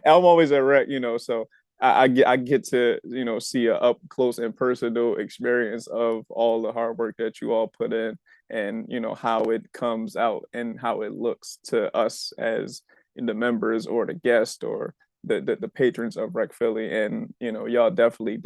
I'm always at rec, so I get to see a up close and personal experience of all the hard work that you all put in, and how it comes out and how it looks to us as the members or the guest or the patrons of Rec Philly, and y'all definitely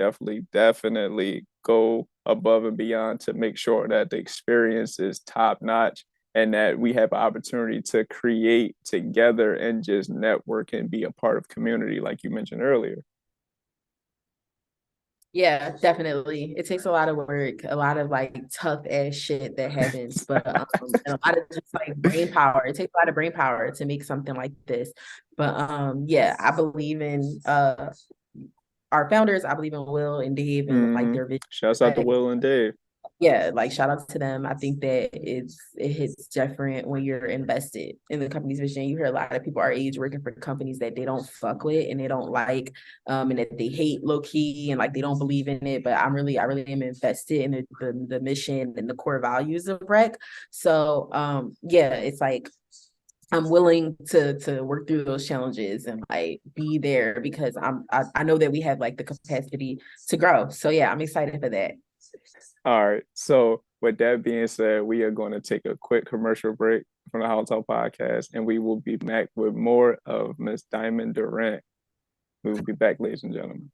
go above and beyond to make sure that the experience is top notch and that we have an opportunity to create together and just network and be a part of community, like you mentioned earlier. Yeah, definitely. It takes a lot of work, a lot of like tough ass shit that happens, but and a lot of just like brain power. It takes a lot of brain power to make something like this. But yeah, I believe in our founders. I believe in Will and Dave and like Mm-hmm. their vision. Shouts out to Will and Dave. Yeah, like shout out to them. I think that it hits different when you're invested in the company's vision. You hear a lot of people our age working for companies that they don't fuck with and they don't like, and that they hate low key and like they don't believe in it. But I really am invested in the mission and the core values of Rec. So yeah, it's like I'm willing to work through those challenges and like be there because I know that we have like the capacity to grow. So yeah, I'm excited for that. All right. So with that being said, we are going to take a quick commercial break from the HolloTalk podcast, and we will be back with more of Miss Diamond Durant. We will be back, ladies and gentlemen.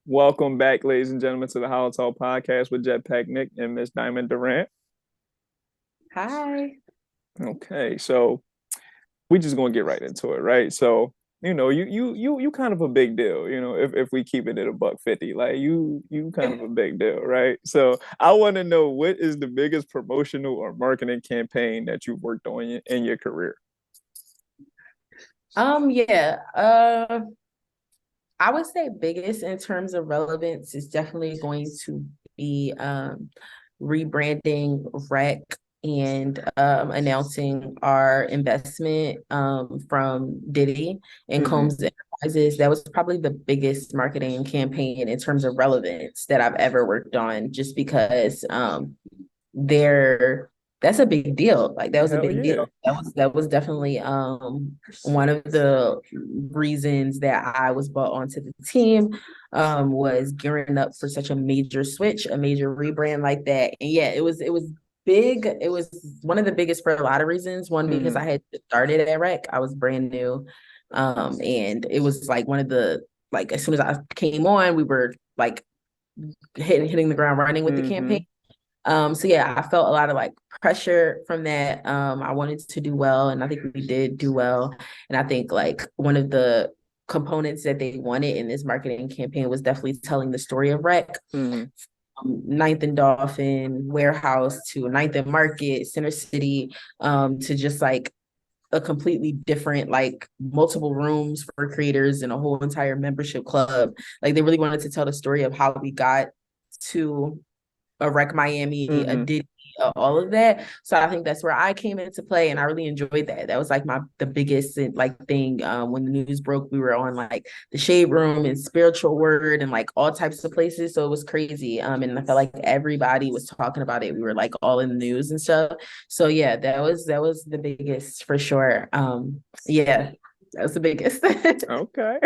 Welcome back, ladies and gentlemen, to the HolloTalk podcast with Jetpack Nick and Miss Diamond Durant. Hi. Okay, so we just gonna get right into it, right? So you kind of a big deal, if we keep it at $150, like you kind of a big deal, right? So I want to know, what is the biggest promotional or marketing campaign that you've worked on in your career? Yeah. I would say biggest in terms of relevance is definitely going to be rebranding Rec and announcing our investment from Diddy and Mm-hmm. Combs Enterprises. That was probably the biggest marketing campaign in terms of relevance that I've ever worked on, just because they're that's a big deal. Like that was a Hell big yeah. deal. That was definitely one of the reasons that I was brought onto the team was gearing up for such a major switch, a major rebrand like that. And yeah, it was big. It was one of the biggest for a lot of reasons. One, because Mm-hmm. I had started at Rec. I was brand new. And it was like one of the like as soon as I came on, we were like hitting the ground running with the Mm-hmm. campaign. So yeah, I felt a lot of like pressure from that. I wanted to do well, and I think we did do well. And I think like one of the components that they wanted in this marketing campaign was definitely telling the story of Rec. Mm-hmm. Ninth and Dolphin, Warehouse to Ninth and Market, Center City, to just like a completely different, like multiple rooms for creators and a whole entire membership club. Like they really wanted to tell the story of how we got to a Rec Miami, a Mm-hmm. Diddy, all of that. So I think that's where I came into play, and I really enjoyed that. That was like the biggest like thing. When the news broke, we were on like the Shade Room and Spiritual Word and like all types of places. So it was crazy. And I felt like everybody was talking about it. We were like all in the news and stuff. So yeah, that was the biggest for sure. Yeah, that was the biggest. Okay.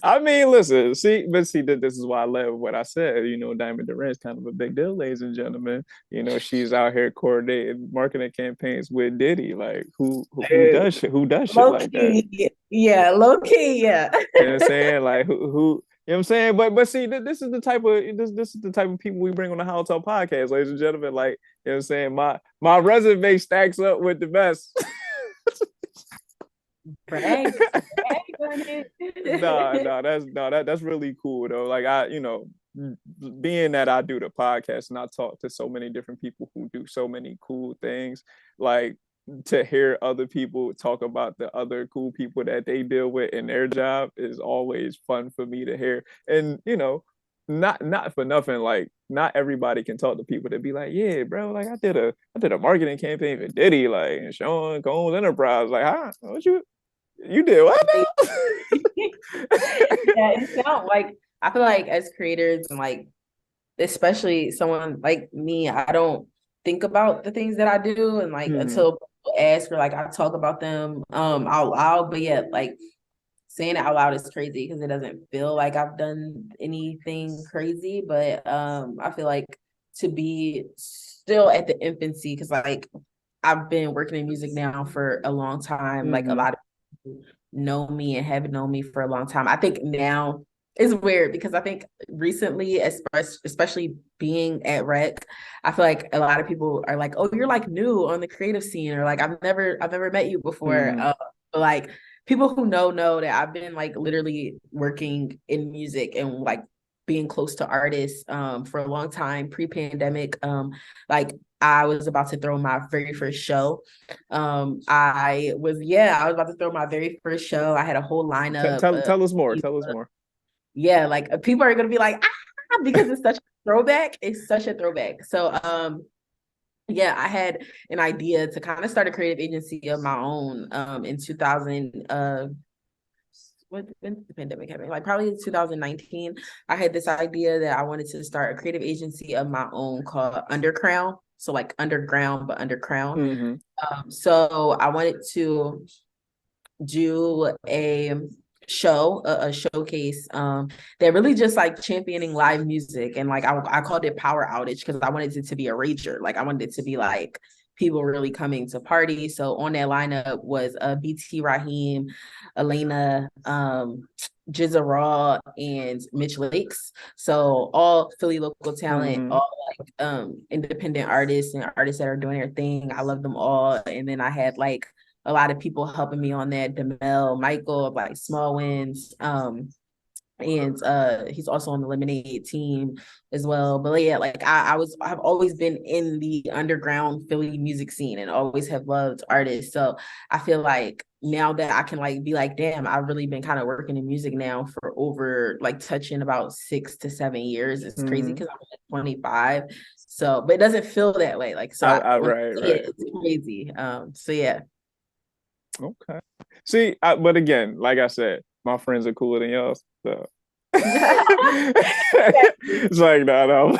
I mean, listen, see that this is why I love what I said. Diamond Durant's kind of a big deal, ladies and gentlemen. She's out here coordinating marketing campaigns with Diddy. Like, who does shit Low like that? key, yeah, low key, yeah. You know what I'm saying? Like, who you know what I'm saying? But see, this is the type of this is the type of people we bring on the HolloTalk podcast, ladies and gentlemen. Like, you know what I'm saying? My resume stacks up with the best. Brag, brag on No, it. no, that's really cool though. Like being that I do the podcast and I talk to so many different people who do so many cool things, like to hear other people talk about the other cool people that they deal with in their job is always fun for me to hear. And not for nothing, like not everybody can talk to people that be like, yeah, bro, like I did a marketing campaign for Diddy, like and Sean Combs Enterprise. Like, huh? What you did what now? Yeah, it sounds like I feel like as creators and like especially someone like me, I don't think about the things that I do and like Hmm. until people ask or like I talk about them out loud. But yeah, like saying it out loud is crazy because it doesn't feel like I've done anything crazy. But I feel like to be still at the infancy, because like I've been working in music now for a long time. Like a Hmm. lot of people know me and have known me for a long time. I think now it's weird because I think recently, especially being at Rec, I feel like a lot of people are like, "Oh, you're like new on the creative scene," or like, "I've never met you before." Hmm. Like people who know that I've been like literally working in music and like being close to artists for a long time pre-pandemic. Like I was about to throw my very first show. I was about to throw my very first show. I had a whole lineup. Tell us more. Tell us more. Yeah, like people are gonna be like, because it's such a throwback. It's such a throwback. So yeah, I had an idea to kind of start a creative agency of my own in 2000 when the pandemic happened, like probably 2019. I had this idea that I wanted to start a creative agency of my own called Undercrown. So like underground, but undercrown. Hmm. So I wanted to do a showcase that really just like championing live music, and like I called it Power Outage because I wanted it to be a rager. Like I wanted it to be like people really coming to party. So on that lineup was BT Raheem, Elena, Jizza Raw, and Mitch Lakes. So all Philly local talent, Hmm. all like independent artists and artists that are doing their thing. I love them all. And then I had like a lot of people helping me on that. Demel, Michael of like Small Wins. And he's also on the Lemonade team as well. But yeah, like I've always been in the underground Philly music scene and always have loved artists. So I feel like now that I can like be like, damn, I've really been kind of working in music now for over like touching about 6 to 7 years. It's crazy Hmm. because I'm like 25. So, but it doesn't feel that way. Like, so when Right, I say right. it, it's crazy. So yeah. Okay. See, but again, like I said, my friends are cooler than yours. So. It's like no,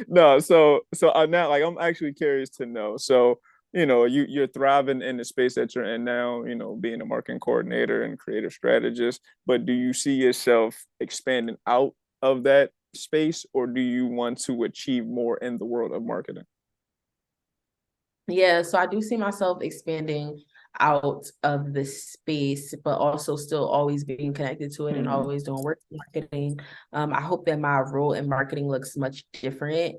no. So now, like, I'm actually curious to know. So, you're thriving in the space that you're in now. Being a marketing coordinator and creative strategist. But do you see yourself expanding out of that space, or do you want to achieve more in the world of marketing? Yeah, so I do see myself expanding out of the space, but also still always being connected to it and Hmm. always doing work in marketing. I hope that my role in marketing looks much different.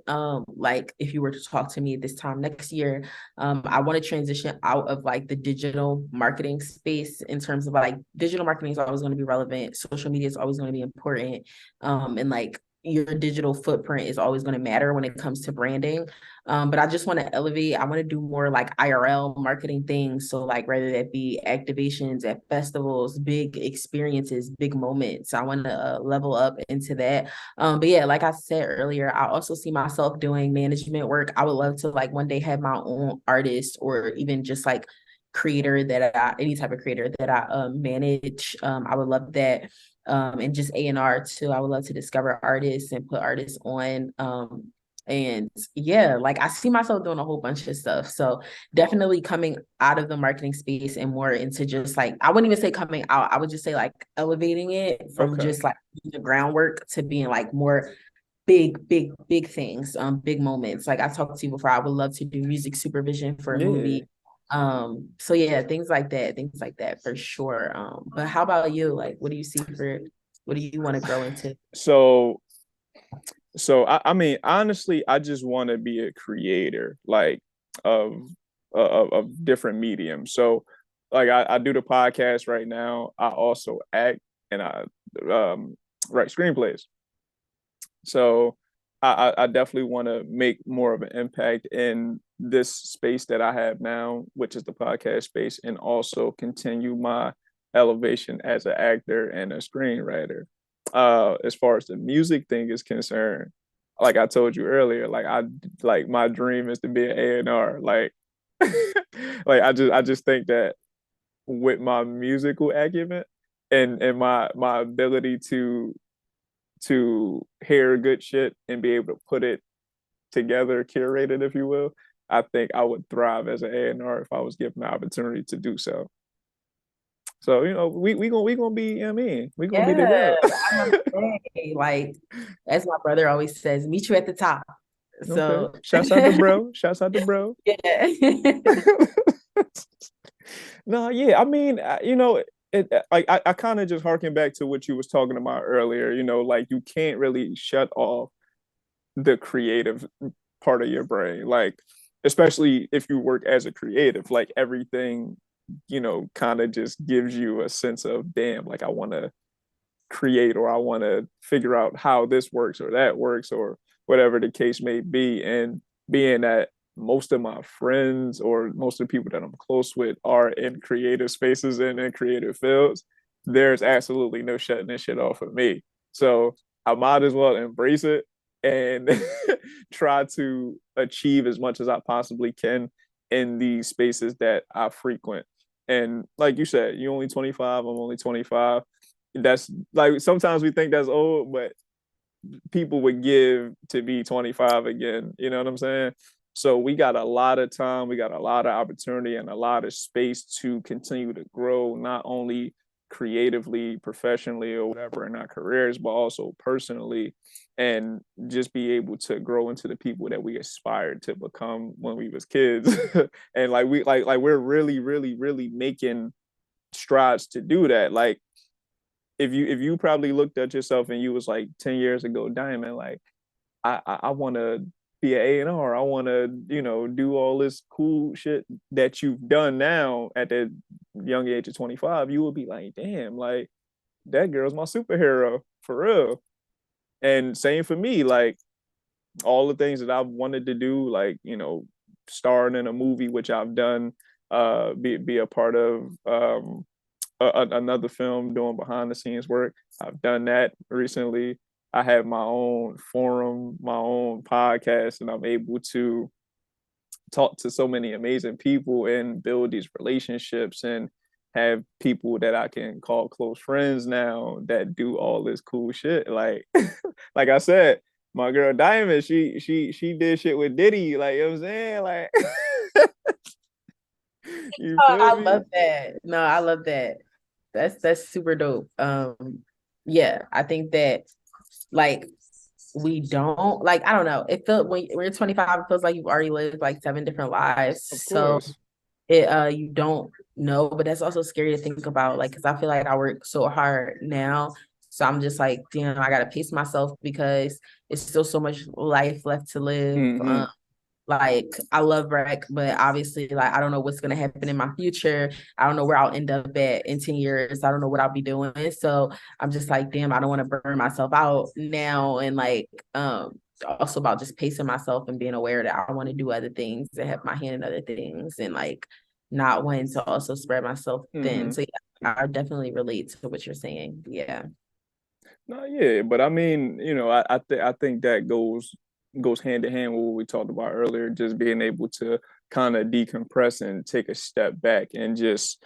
Like if you were to talk to me this time next year, I want to transition out of like the digital marketing space in terms of like digital marketing is always going to be relevant, social media is always going to be important, and like your digital footprint is always going to matter when it comes to branding. But I just want to elevate. I want to do more like IRL marketing things. So like whether that be activations at festivals, big experiences, big moments. I want to level up into that. But yeah, like I said earlier, I also see myself doing management work. I would love to like one day have my own artist or even just like creator that any type of creator that I manage. I would love that. And just A&R too. I would love to discover artists and put artists on. And yeah, like I see myself doing a whole bunch of stuff. So definitely coming out of the marketing space and more into just like, I wouldn't even say coming out, I would just say like elevating it from Okay. just like the groundwork to being like more big things, big moments. Like I talked to you before, I would love to do music supervision for a Yeah. movie. So yeah, things like that for sure. But how about you? Like, what do you see for, what do you want to grow into? So I mean, honestly, I just want to be a creator, like of of different mediums. So like I do the podcast right now. I also act and I um write screenplays. So I definitely want to make more of an impact in this space that I have now, which is the podcast space, and also continue my elevation as an actor and a screenwriter. As far as the music thing is concerned, like I told you earlier, like my dream is to be an A&R. Like like I just think that with my musical acumen and my ability to hear good shit and be able to put it together, curate it, if you will, I think I would thrive as an A&R if I was given the opportunity to do so. So we gonna be, you know what I mean, we gonna be the Yeah, real. I'm gonna say, like, as my brother always says, meet you at the top. Okay, So shouts out to bro. Shouts out to bro. yeah. No, yeah, I mean, like I kind of just harken back to what you was talking about earlier. Like you can't really shut off the creative part of your brain, like especially if you work as a creative, like everything kind of just gives you a sense of, damn, like I want to create, or I want to figure out how this works or that works, or whatever the case may be. And being that most of my friends or most of the people that I'm close with are in creative spaces and in creative fields, there's absolutely no shutting this shit off of me. So I might as well embrace it and try to achieve as much as I possibly can in these spaces that I frequent. And like you said, you're only 25, I'm only 25. That's like sometimes we think that's old, but people would give to be 25 again. You know what I'm saying? So we got a lot of time, we got a lot of opportunity and a lot of space to continue to grow, not only creatively, professionally, or whatever in our careers, but also personally, and just be able to grow into the people that we aspired to become when we was kids. And like we're really making strides to do that. Like if you probably looked at yourself and you was like 10 years ago, Diamond, like I want to be an A&R. I want to, do all this cool shit that you've done now at the young age of 25. You would be like, damn, like that girl's my superhero for real. And same for me, like all the things that I've wanted to do, like, starring in a movie, which I've done, be a part of, another film doing behind the scenes work. I've done that recently. I have my own forum, my own podcast, and I'm able to talk to so many amazing people and build these relationships and have people that I can call close friends now that do all this cool shit. Like like I said, my girl Diamond, she did shit with Diddy, like you know what I'm saying? Like you Oh, feel I me? love that. No, I love that. That's super dope. Yeah, I think that like we don't like, I don't know. It felt when you're 25, it feels like you've already lived like seven different lives. Of So course. it you don't know, but that's also scary to think about. Like, because I feel like I work so hard now. So I'm just like, damn, I gotta pace myself because it's still so much life left to live. Mm-hmm. Like I love rec, but obviously like I don't know what's gonna happen in my future. I don't know where I'll end up at in 10 years. I don't know what I'll be doing. So I'm just like, damn, I don't want to burn myself out now. And like also about just pacing myself and being aware that I want to do other things and have my hand in other things and like not wanting to also spread myself thin. Mm-hmm. So yeah, I definitely relate to what you're saying. Yeah. No, yeah, but I mean, I think that goes hand in hand with what we talked about earlier, just being able to kind of decompress and take a step back and just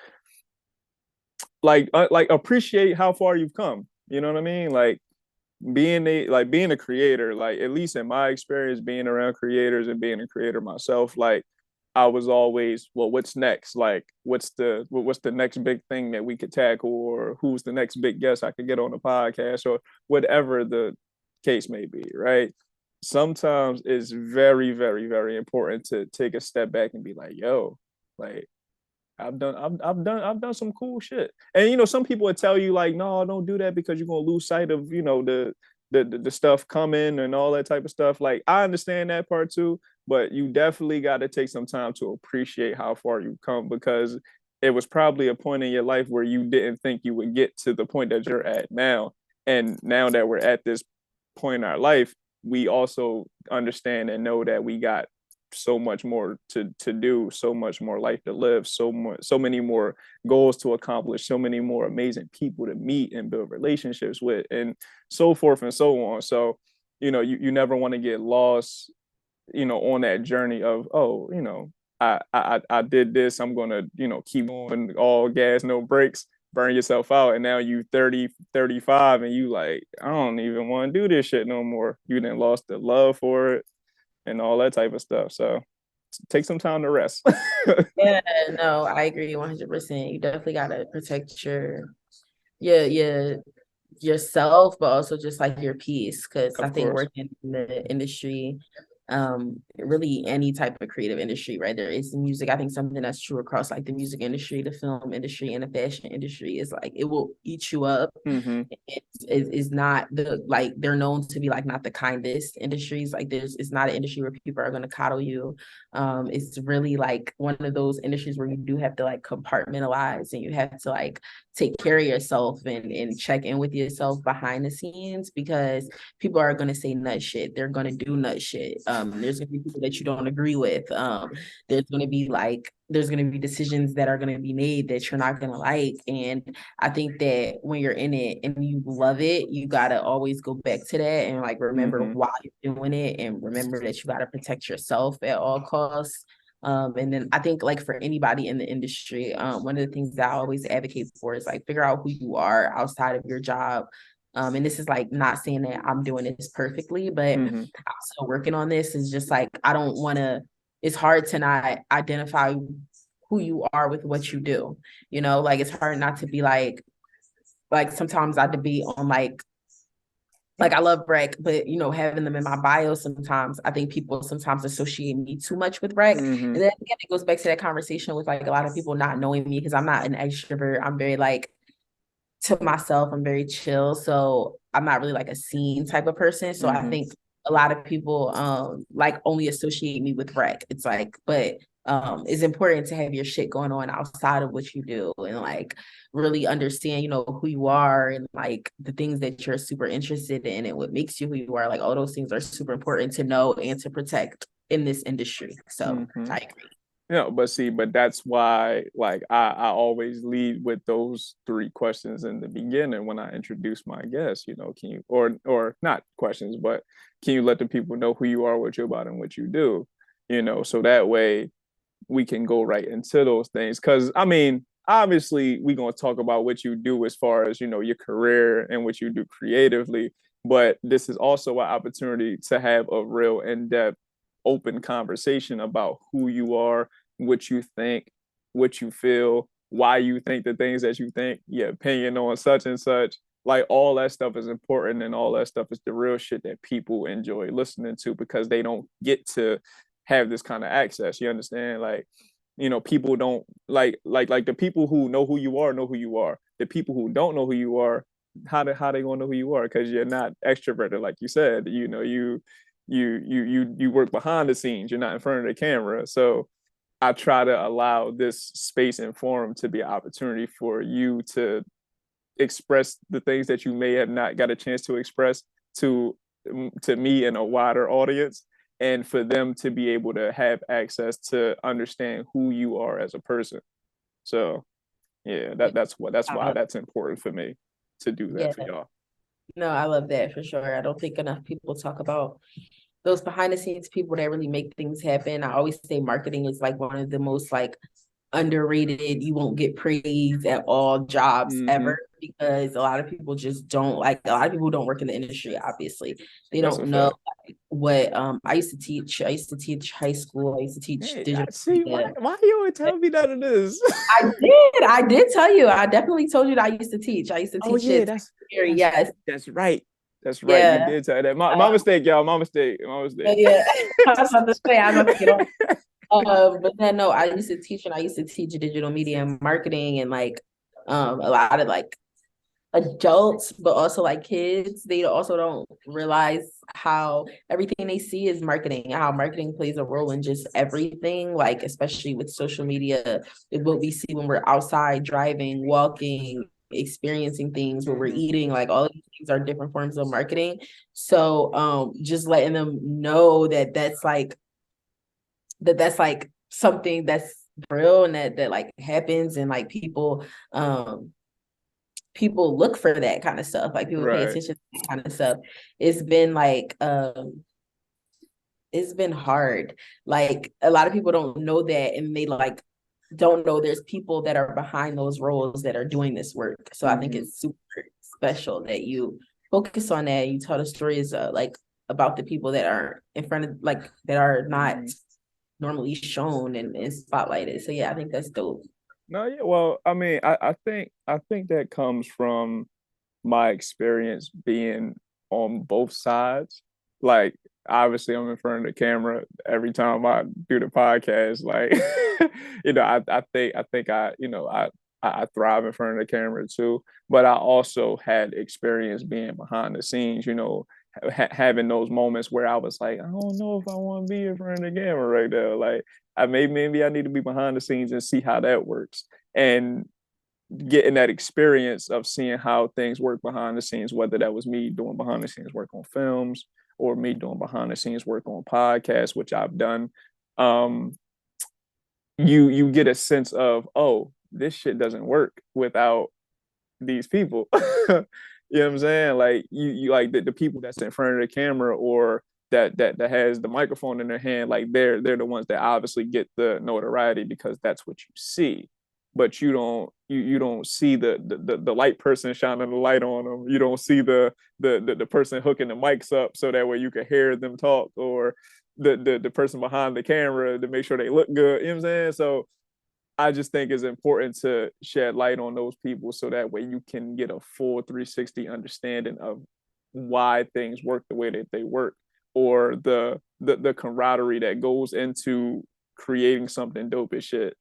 like appreciate how far you've come. You know what I mean? Like being a creator, like at least in my experience being around creators and being a creator myself, like I was always, well, what's next? Like what's the next big thing that we could tackle, or who's the next big guest I could get on the podcast, or whatever the case may be, right? Sometimes it's very, very, very important to take a step back and be like, yo, like I've done some cool shit. And some people would tell you like, no, don't do that because you're gonna lose sight of, the stuff coming and all that type of stuff. Like I understand that part too, but you definitely got to take some time to appreciate how far you've come, because it was probably a point in your life where you didn't think you would get to the point that you're at now. And now that we're at this point in our life, we also understand and know that we got so much more to do, so much more life to live, so many more goals to accomplish, so many more amazing people to meet and build relationships with, and so forth and so on. So you never want to get lost on that journey of, oh, I did this, I'm gonna keep on all gas no brakes, burn yourself out, and now you 30 35 and you like, I don't even want to do this shit no more. You didn't lost the love for it and all that type of stuff. So take some time to rest. Yeah, no, I agree 100%. You definitely gotta protect your yourself, but also just like your peace. Because I Of think course. working in the industry, really any type of creative industry, right? There is music. I think something that's true across like the music industry, the film industry, and the fashion industry is like it will eat you up. Mm-hmm. Is not the like they're known to be like not the kindest industries. Like it's not an industry where people are gonna coddle you. It's really like one of those industries where you do have to like compartmentalize and you have to like take care of yourself and check in with yourself behind the scenes, because people are going to say nut shit. They're going to do nut shit. There's going to be people that you don't agree with. There's going to be decisions that are going to be made that you're not going to like. And I think that when you're in it and you love it, you got to always go back to that and like remember Mm-hmm. why you're doing it, and remember that you got to protect yourself at all costs. And then I think like for anybody in the industry, one of the things that I always advocate for is like figure out who you are outside of your job. And this is like not saying that I'm doing this perfectly, but Mm-hmm. I'm still working on this. Is just like I don't want to. It's hard to not identify who you are with what you do. Like it's hard not to be like sometimes I debate on like I love rec, but having them in my bio sometimes, I think people sometimes associate me too much with rec. Mm-hmm. And then again, it goes back to that conversation with like a lot of people not knowing me because I'm not an extrovert. I'm very like to myself, I'm very chill. So I'm not really like a scene type of person. So I Mm-hmm. think a lot of people like only associate me with rec. It's like, but it's important to have your shit going on outside of what you do and like really understand, who you are and like the things that you're super interested in and what makes you who you are. Like all those things are super important to know and to protect in this industry. So Mm-hmm. I agree. But that's why, like, I always lead with those three questions in the beginning when I introduce my guests. Can you, or not questions, but can you let the people know who you are, what you're about, and what you do? So that way we can go right into those things. Because I mean, obviously, we're gonna talk about what you do as far as your career and what you do creatively. But this is also an opportunity to have a real in-depth, open conversation about who you are, what you think, what you feel, why you think the things that you think, your opinion on such and such. Like all that stuff is important, and all that stuff is the real shit that people enjoy listening to because they don't get to have this kind of access. You understand? Like, people don't like the people who know who you are. The people who don't know who you are, how they gonna know who you are? Because you're not extroverted, like you said. you work behind the scenes. You're not in front of the camera. So I try to allow this space and forum to be an opportunity for you to express the things that you may have not got a chance to express to to me and a wider audience, and for them to be able to have access to understand who you are as a person. So yeah, that's I why love, that's important for me to do that yeah, for y'all. no, I love that for sure. I don't think enough people talk about those behind the scenes people that really make things happen. I always say marketing is like one of the most like underrated, you won't get praise at all jobs Mm-hmm. ever, because a lot of people just don't like, a lot of people who don't work in the industry, obviously they That's a don't know fact. like what I used to teach high school, I used to teach Hey, I digital see. media. Why you always tell me none of this? I did tell you, I definitely told you that I used to Oh teach yeah, it. that's Yes. that's right. That's right. You Yeah. did tell that. My um, mistake, y'all. My mistake. My yeah, mistake. yeah. I was about to say, I was about to get on. But then no, I used to teach digital media and marketing, and like a lot of like adults, but also like kids, they also don't realize how everything they see is marketing, how marketing plays a role in just everything, like especially with social media, what we see when we're outside driving, walking, experiencing things, when we're Mm-hmm. eating, like all of these things are different forms of marketing. So just letting them know that that's like something that's real, and that like happens, and like people look for that kind of stuff. Like people pay Right. attention to that kind of stuff. It's been like it's been hard. Like a lot of people don't know that, and they like don't know there's people that are behind those roles that are doing this work. So I think Mm-hmm. it's super special that you focus on that. You tell the stories like about the people that are in front of, like that are not Mm-hmm. normally shown and spotlighted. So yeah, I think that's dope. No, yeah. Well, I mean, I think that comes from my experience being on both sides. Like, obviously, I'm in front of the camera every time I do the podcast. Like, I thrive in front of the camera too. But I also had experience being behind the scenes. Having those moments where I was like, I don't know if I want to be in front of the camera right now. Like, maybe I need to be behind the scenes and see how that works. And getting that experience of seeing how things work behind the scenes, whether that was me doing behind the scenes work on films or me doing behind the scenes work on podcasts, which I've done. Um, you get a sense of, oh, this shit doesn't work without these people. You know what I'm saying? Like you like the people that's in front of the camera or that has the microphone in their hand, like they're the ones that obviously get the notoriety because that's what you see. But you don't see the light person shining the light on them. You don't see the person hooking the mics up so that way you can hear them talk, or the person behind the camera to make sure they look good. You know what I'm saying? So I just think it's important to shed light on those people so that way you can get a full 360 understanding of why things work the way that they work, or the camaraderie that goes into creating something dope as shit.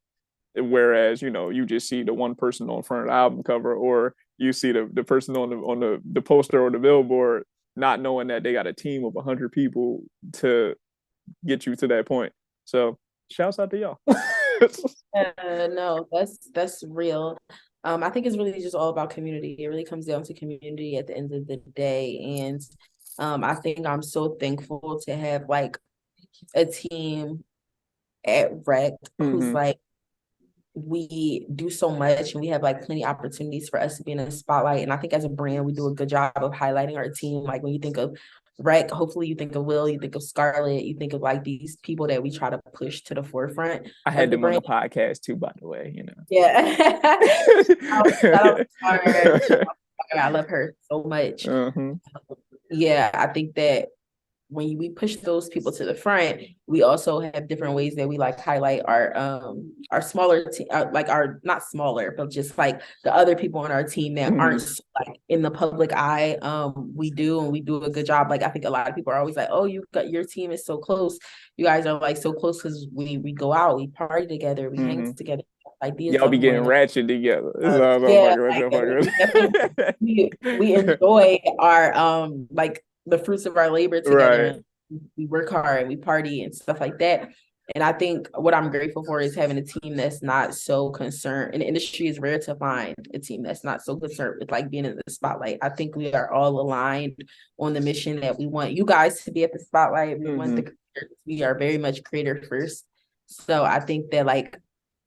Whereas, you just see the one person on front of the album cover, or you see the person on the poster or the billboard, not knowing that they got a team of 100 people to get you to that point. So shouts out to y'all. No, that's real. I think it's really just all about community. It really comes down to community at the end of the day. And I think I'm so thankful to have like a team at Rec who's Mm-hmm. like, we do so much and we have like plenty of opportunities for us to be in a spotlight. And I think as a brand, we do a good job of highlighting our team. Like when you think of Rec, hopefully you think of Will, you think of Scarlett, you think of like these people that we try to push to the forefront I of had the them on the brand. podcast too, by the way. Yeah. Shout out to Scar. Shout out to Scar. I love her so much. Uh-huh. Yeah, I think that when we push those people to the front, we also have different ways that we like highlight our smaller team, like our not smaller, but just like the other people on our team that Mm-hmm. aren't like in the public eye. We do, and we do a good job. Like I think a lot of people are always like, "Oh, you got your team is so close. You guys are like so close because we go out, we party together, we hang Mm-hmm. together, ideas Y'all be getting everywhere." ratchet together. So Yeah, fucking with like you, fucking we definitely we enjoy our like the fruits of our labor together, right. and we work hard, we party and stuff like that. And I think what I'm grateful for is having a team that's not so concerned. In the industry, is rare to find a team that's not so concerned with like being in the spotlight. I think we are all aligned on the mission that we want you guys to be at the spotlight. We want Mm-hmm. the creators. We are very much creator first. So I think that like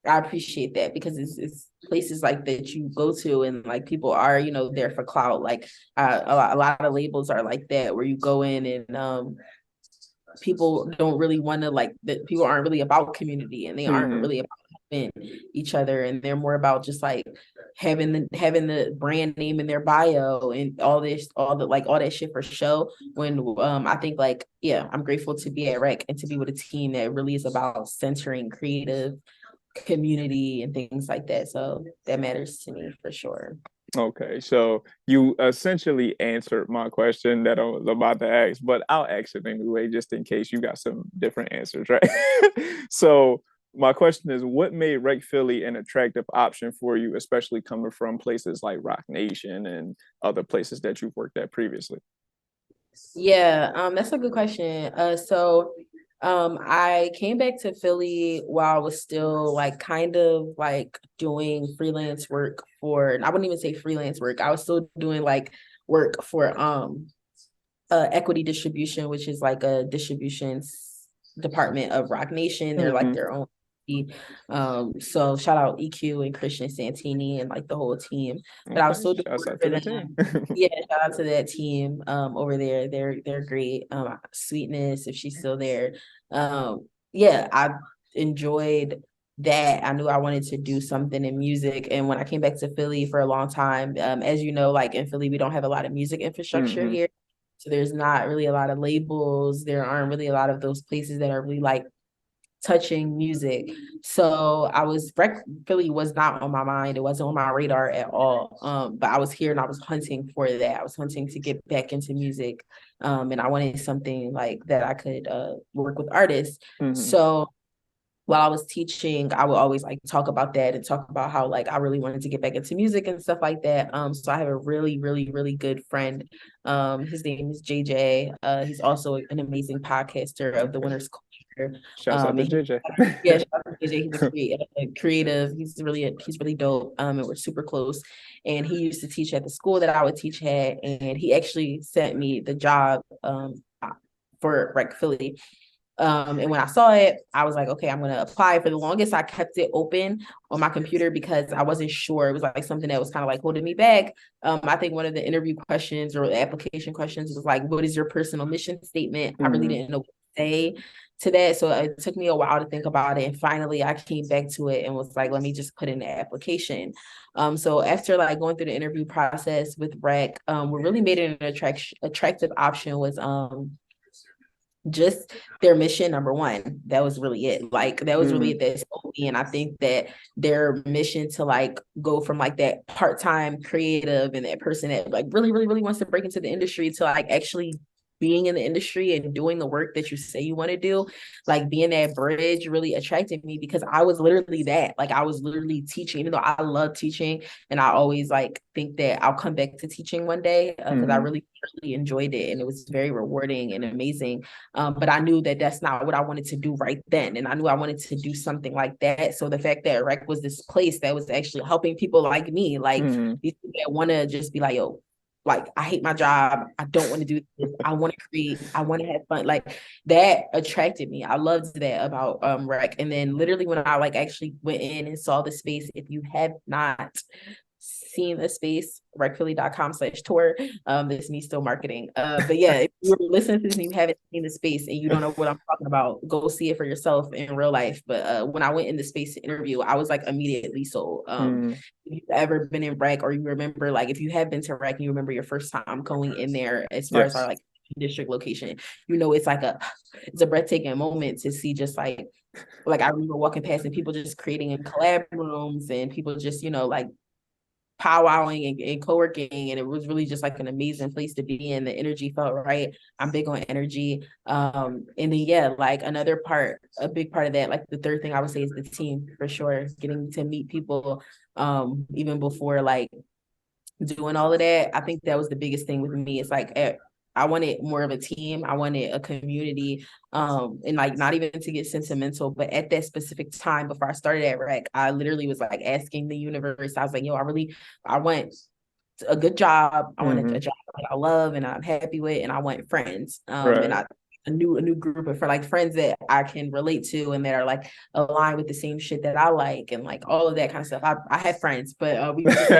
I appreciate that because it's places like that you go to and like people are, you know, there for clout. Like a lot of labels are like that where you go in and people don't really want to like that people aren't really about community and they aren't Mm-hmm. really about helping each other and they're more about just like having the brand name in their bio and all the like all that shit for show when I think like yeah I'm grateful to be at rec and to be with a team that really is about centering creative community and things like that, so that matters to me for sure. Okay, so you essentially answered my question that I was about to ask, but I'll ask it anyway, just in case you got some different answers, right? So my question is, what made Rec Philly an attractive option for you, especially coming from places like Rock Nation and other places that you've worked at previously? Yeah, that's a good question. I came back to Philly while I was still like kind of like doing freelance work for, and I wouldn't even say freelance work. I was still doing like work for equity distribution, which is like a distribution department of Rock Nation. They're like Mm-hmm. their own. So shout out EQ and Christian Santini and like the whole team. But I was Okay, still doing shouts work out for to the team. them. Yeah, shout out to that team over there. They're great. Sweetness, if she's still there. Yeah, I enjoyed that. I knew I wanted to do something in music. And when I came back to Philly for a long time, as you know, like in Philly, we don't have a lot of music infrastructure Mm-hmm. here. So there's not really a lot of labels. There aren't really a lot of those places that are really like touching music. So Philly was not on my mind. It wasn't on my radar at all. But I was here and I was hunting for that. I was hunting to get back into music. And I wanted something like that I could work with artists. Mm-hmm. So while I was teaching, I would always like talk about that and talk about how like I really wanted to get back into music and stuff like that. So I have a really, really, really good friend. His name is JJ. He's also an amazing podcaster of the Okay. Winter's Culture. Shouts out to And JJ. yeah, shout out to JJ. He's a creative. He's really dope. And we're super close. And he used to teach at the school that I would teach at, and he actually sent me the job for Rec Philly. And when I saw it, I was like, okay, I'm gonna apply. For the longest, I kept it open on my computer because I wasn't sure. It was like something that was kind of like holding me back. I think one of the interview questions or the application questions was like, what is your personal mission statement? I really Mm-hmm. didn't know what to say to that. So it took me a while to think about it. And finally I came back to it and was like, let me just put in the application. So after like going through the interview process with Rec, what really made it an attractive option was just their mission. Number one, that was really it. Like that was really Mm-hmm. it that spoke me. And I think that their mission to like go from like that part-time creative and that person that like really really really wants to break into the industry to like actually being in the industry and doing the work that you say you want to do, like being that bridge really attracted me because I was literally that. Like I was literally teaching, even though I love teaching and I always like think that I'll come back to teaching one day because I Mm-hmm. really enjoyed it and it was very rewarding and amazing. But I knew that that's not what I wanted to do right then. And I knew I wanted to do something like that. So the fact that Rec was this place that was actually helping people like me, like Mm-hmm. these people that want to just be like, yo, like I hate my job. I don't want to do this. I want to create. I want to have fun. Like that attracted me. I loved that about Rec. And then literally when I like actually went in and saw the space, if you have not seen the space, recphilly.com/tour. This is me still marketing. But yeah, if you're listening to this and you haven't seen the space and you don't know what I'm talking about, go see it for yourself in real life. But when I went in the space to interview, I was like immediately sold. Mm-hmm. If you've ever been in rec or you remember, like if you have been to rec and you remember your first time going in there as far as our Yes. like district location, you know, it's a breathtaking moment to see just like I remember walking past and people just creating in collab rooms and people just, you know, like powwowing and co-working, and it was really just like an amazing place to be in. The energy felt right. I'm big on energy. And then yeah, like a big part of that, like the third thing I would say is the team for sure. Getting to meet people even before like doing all of that. I think that was the biggest thing with me. It's like I wanted more of a team. I wanted a community. And like not even to get sentimental, but at that specific time before I started at Rec, I literally was like asking the universe. I was like, yo, I want a good job. I want a Mm-hmm. job that I love and I'm happy with, and I want friends. And Right. I a new group of for like friends that I can relate to and that are like aligned with the same shit that I like and like all of that kind of stuff. I had friends, but we just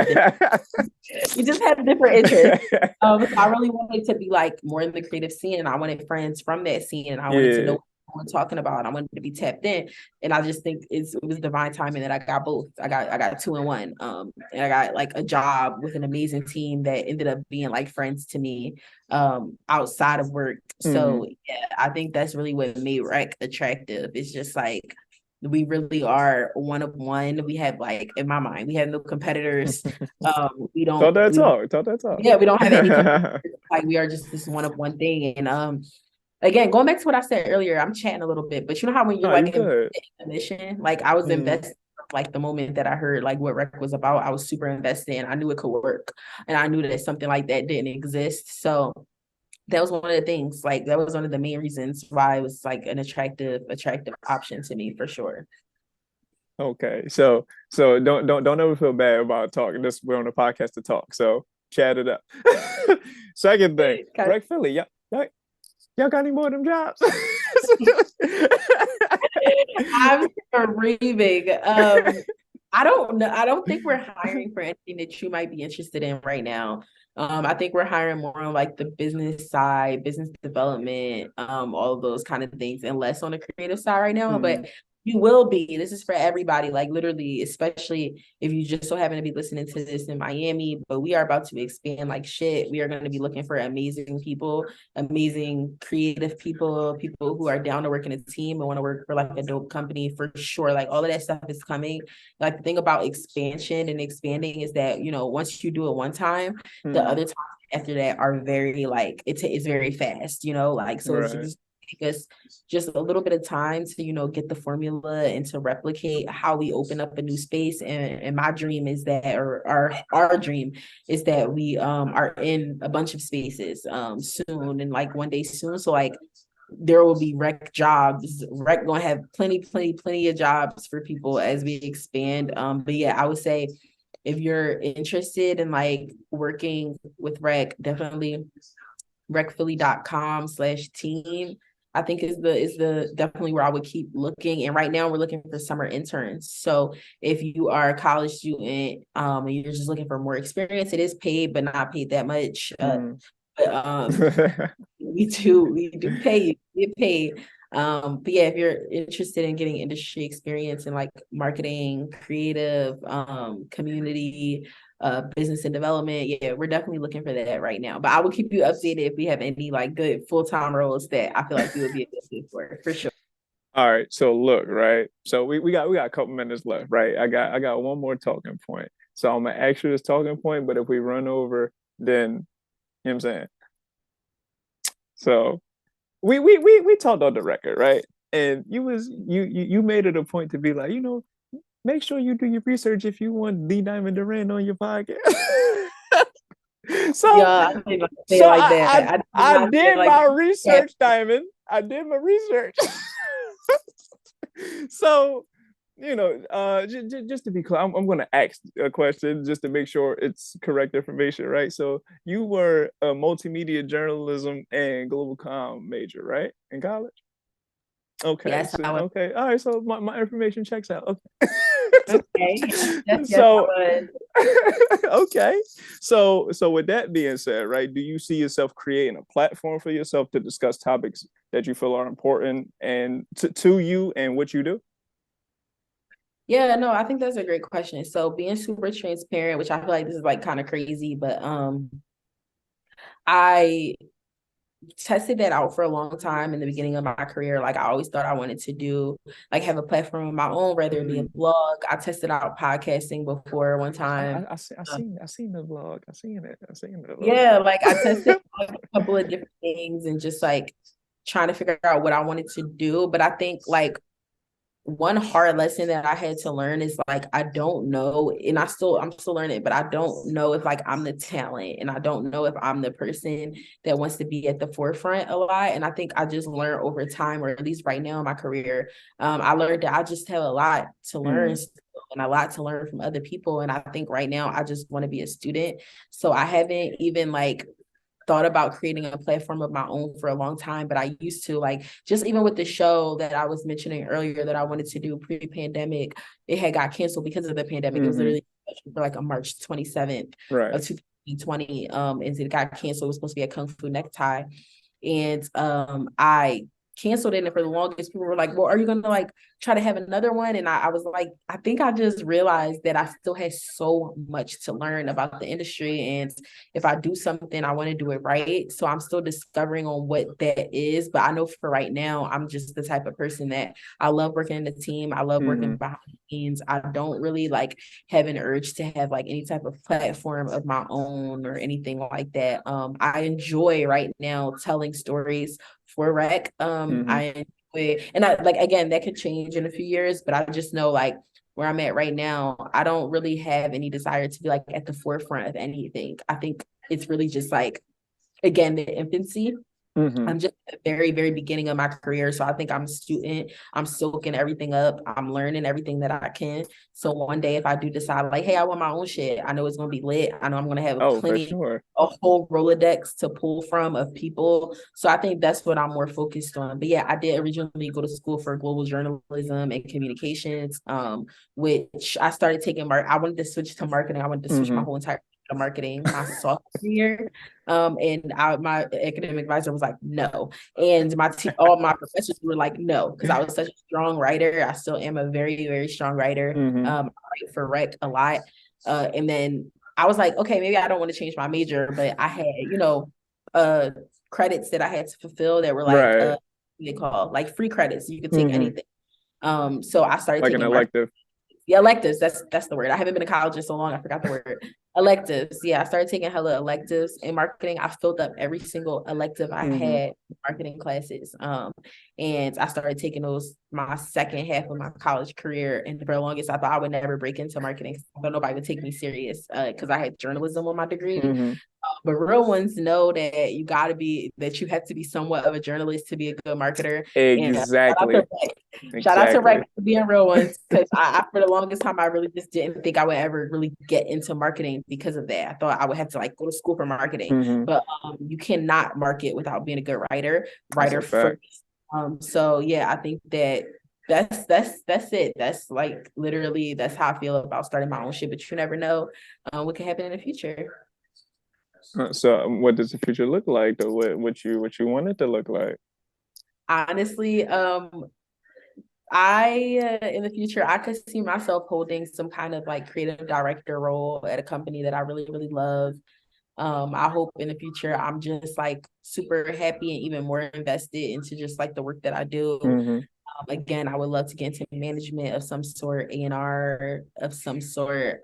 had different interests. So I really wanted to be like more in the creative scene, and I wanted friends from that scene, and I wanted to know Yeah. what we're talking about. I wanted to be tapped in, and I just think it was divine timing that I got both. I got two in one. And I got like a job with an amazing team that ended up being like friends to me outside of work. Mm-hmm. So yeah, I think that's really what made Rec attractive. It's just like we really are one of one. We have like in my mind, we have no competitors. We don't Talk that we don't talk. Talk that talk. yeah, we don't have any like we are just this one of one thing. And again, going back to what I said earlier, I'm chatting a little bit, but you know how when you're No, like you invested good. in a mission, like I was Mm-hmm. invested like the moment that I heard like what Rec was about, I was super invested and I knew it could work. And I knew that something like that didn't exist. So that was one of the things, like that was one of the main reasons why it was like an attractive option to me for sure. Okay. So don't ever feel bad about talking. This we're on a podcast to talk. So chat it up. Second thing, Rec Philly. Y'all got any more of them jobs? I'm screaming. I don't know. I don't think we're hiring for anything that you might be interested in right now. I think we're hiring more on like the business side, business development, all of those kind of things, and less on the creative side right now. Hmm. But you will be. This is for everybody, like literally, especially if you just so happen to be listening to this in Miami. But we are about to expand like shit. We are going to be looking for amazing people, amazing creative people, people who are down to work in a team and want to work for like a dope company for sure. Like all of that stuff is coming. Like the thing about expansion and expanding is that, once you do it one time, the Hmm. other times after that are very like it's very fast, like so it's Right. just take us just a little bit of time to get the formula and to replicate how we open up a new space. And my dream is that, or our dream is that we are in a bunch of spaces soon, and like one day soon. So like there will be Rec jobs. Rec gonna have plenty of jobs for people as we expand. But yeah, I would say if you're interested in like working with Rec, definitely recphilly.com/team. I think is the definitely where I would keep looking. And right now we're looking for summer interns. So if you are a college student and you're just looking for more experience, it is paid, but not paid that much. Hmm. But we do pay you, get paid. But yeah, if you're interested in getting industry experience in like marketing, creative, community, business and development, yeah, we're definitely looking for that right now. But I will keep you updated if we have any like good full-time roles that I feel like you would be a good fit for sure. All right. So look, right. So we got a couple minutes left, right? I got one more talking point. So I'm gonna ask you this talking point, but if we run over, then you know what I'm saying. So we talked on the record, right? And you made it a point to be like, make sure you do your research if you want the Diamond Durant on your podcast. so Yeah, I did not say it so like I, that. I I did I not say it did like my that. research, Diamond. I did my research. So just to be clear, I'm going to ask a question just to make sure it's correct information, right? So you were a multimedia journalism and global com major, right, in college? Okay, Yes, so I was. okay, all right. So my information checks out. Okay. Okay. Yes, I So was. okay. So with that being said, right, do you see yourself creating a platform for yourself to discuss topics that you feel are important and to you and what you do? Yeah, no, I think that's a great question. So being super transparent, which I feel like this is like kind of crazy, but I tested that out for a long time in the beginning of my career. Like I always thought I wanted to do like have a platform of my own, whether it be a Mm. blog. I tested out podcasting before one I, time. I, I, see- I seen the vlog. I seen it. I seen it a little Yeah, like I tested bit. out a couple of different things and just like trying to figure out what I wanted to do. But I think like one hard lesson that I had to learn is like I don't know, and I'm still learning, but I don't know if like I'm the talent, and I don't know if I'm the person that wants to be at the forefront a lot. And I think I just learned over time, or at least right now in my career, I learned that I just have a lot to learn Mm, still, and a lot to learn from other people. And I think right now I just want to be a student. So I haven't even like thought about creating a platform of my own for a long time, but I used to like just even with the show that I was mentioning earlier that I wanted to do pre-pandemic, it had got canceled because of the pandemic. It was mm-hmm. literally for like a March 27th Right. of 2020. And it got canceled. It was supposed to be a Kung Fu necktie. And I canceled it. And for the longest, people were like, well, are you gonna like try to have another one? And I was like, I think I just realized that I still had so much to learn about the industry. And if I do something, I want to do it right. So I'm still discovering on what that is. But I know for right now, I'm just the type of person that I love working in the team. I love Mm-hmm. working behind the scenes. I don't really like have an urge to have like any type of platform of my own or anything like that. I enjoy right now telling stories for rec. Mm-hmm. I enjoy, and I like again that could change in a few years, but I just know like where I'm at right now, I don't really have any desire to be like at the forefront of anything. I think it's really just like again the infancy. Mm-hmm. I'm just at the very, very beginning of my career. So I think I'm a student. I'm soaking everything up. I'm learning everything that I can. So one day if I do decide like, hey, I want my own shit, I know it's gonna be lit. I know I'm gonna have Oh, for plenty, sure. a whole Rolodex to pull from of people. So I think that's what I'm more focused on. But yeah, I did originally go to school for global journalism and communications, which I started taking I wanted to switch to marketing. I wanted to switch my Mm-hmm. whole entire marketing my sophomore year. And my academic advisor was like, no. And all my professors were like, no, because I was such a strong writer. I still am a very, very strong writer. Mm-hmm. I write for rec a lot. And then I was like, okay, maybe I don't want to change my major, but I had, uh, credits that I had to fulfill that were like, Right. what they call like free credits. You could take Mm-hmm. anything. So I started Like an taking marketing. elective. Yeah, electives. That's the word. I haven't been in college in so long. I forgot the word. Electives. Yeah, I started taking hella electives in marketing. I filled up every single elective I Mm-hmm. had in marketing classes. And I started taking those my second half of my college career. And for the longest, I thought I would never break into marketing. I thought nobody would take me serious because I had journalism on my degree. Mm-hmm. But real ones know that you have to be somewhat of a journalist to be a good marketer. And Exactly. shout out to Exactly. Rex for being real ones because for the longest time I really just didn't think I would ever really get into marketing because of that. I thought I would have to like go to school for marketing, Mm-hmm. but you cannot market without being a good writer. That's Writer a fact. first. So yeah, I think that that's it. That's like literally that's how I feel about starting my own shit. But you never know what can happen in the future. So, what does the future look like? Though, what you want it to look like? Honestly, I in the future I could see myself holding some kind of like creative director role at a company that I really really love. I hope in the future I'm just like super happy and even more invested into just like the work that I do. Mm-hmm. Again, I would love to get into management of some sort, A&R of some sort.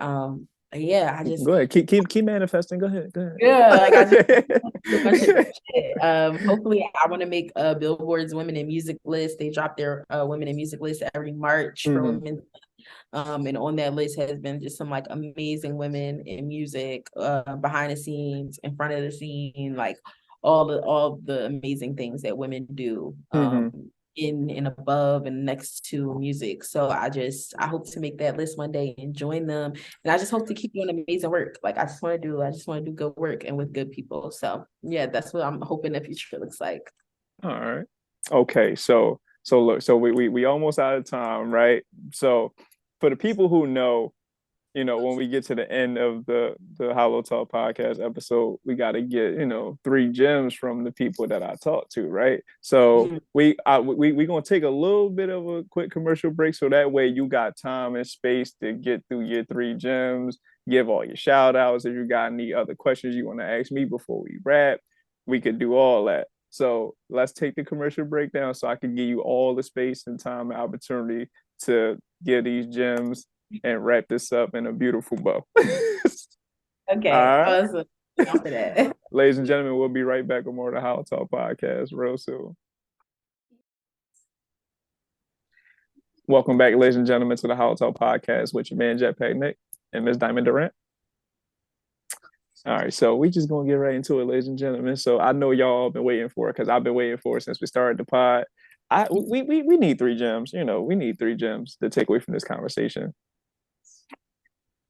Yeah, I just Go ahead. Keep manifesting. Go ahead. Go yeah, like I just ahead. do a bunch of shit. Hopefully, I want to make Billboard's Women in Music list. They drop their Women in Music list every March for Mm-hmm. women. And on that list has been just some like amazing women in music, behind the scenes, in front of the scene, like all the amazing things that women do. Mm-hmm. In and above and next to music. So I hope to make that list one day and join them. And I just hope to keep doing amazing work. Like I just want to do good work and with good people. So yeah, that's what I'm hoping the future looks like. All right. Okay. So look. So we almost out of time, right? So for the people who know, when we get to the end of the HolloTalk podcast episode, we got to get 3 gems from the people that I talked to, right? So Mhm. we gonna take a little bit of a quick commercial break, so that way you got time and space to get through your 3 gems, give all your shout outs. If you got any other questions you want to ask me before we wrap, we could do all that. So let's take the commercial breakdown so I can give you all the space and time and opportunity to give these gems and wrap this up in a beautiful bow. All Okay, right. awesome. Down for that. Ladies and gentlemen, we'll be right back with more of the How Talk podcast real soon. Welcome back, ladies and gentlemen, to the HolloTalk podcast with your man Jetpack Nick and Miss Diamond Durant. All right, so we just gonna get right into it, ladies and gentlemen. So I know y'all been waiting for it because I've been waiting for it since we started the pod. We need three gems. We need three gems to take away from this conversation.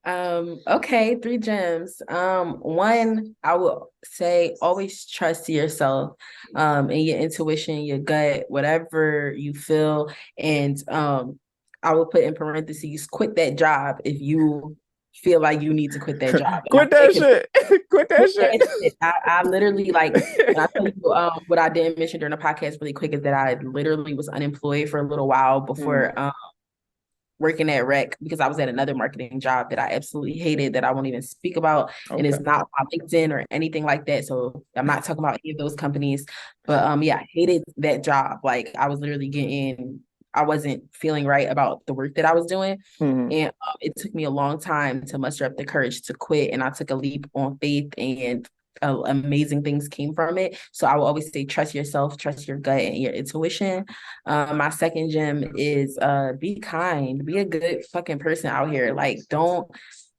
Okay, three gems. One, I will say always trust yourself, and your intuition, your gut, whatever you feel. And I will put in parentheses, quit that job if you feel like you need to quit that job. And Quit that shit. Quit that shit. I literally like when I tell you what I didn't mention during the podcast really quick is that I literally was unemployed for a little while before working at Rec because I was at another marketing job that I absolutely hated that I won't even speak about. And it's not on LinkedIn or anything like that. So I'm not talking about any of those companies. But yeah, I hated that job. Like I was literally I wasn't feeling right about the work that I was doing. Mm-hmm. And it took me a long time to muster up the courage to quit. And I took a leap on faith and amazing things came from it. So I will always say, trust yourself, trust your gut and your intuition. My second gem is be kind, be a good fucking person out here. Like don't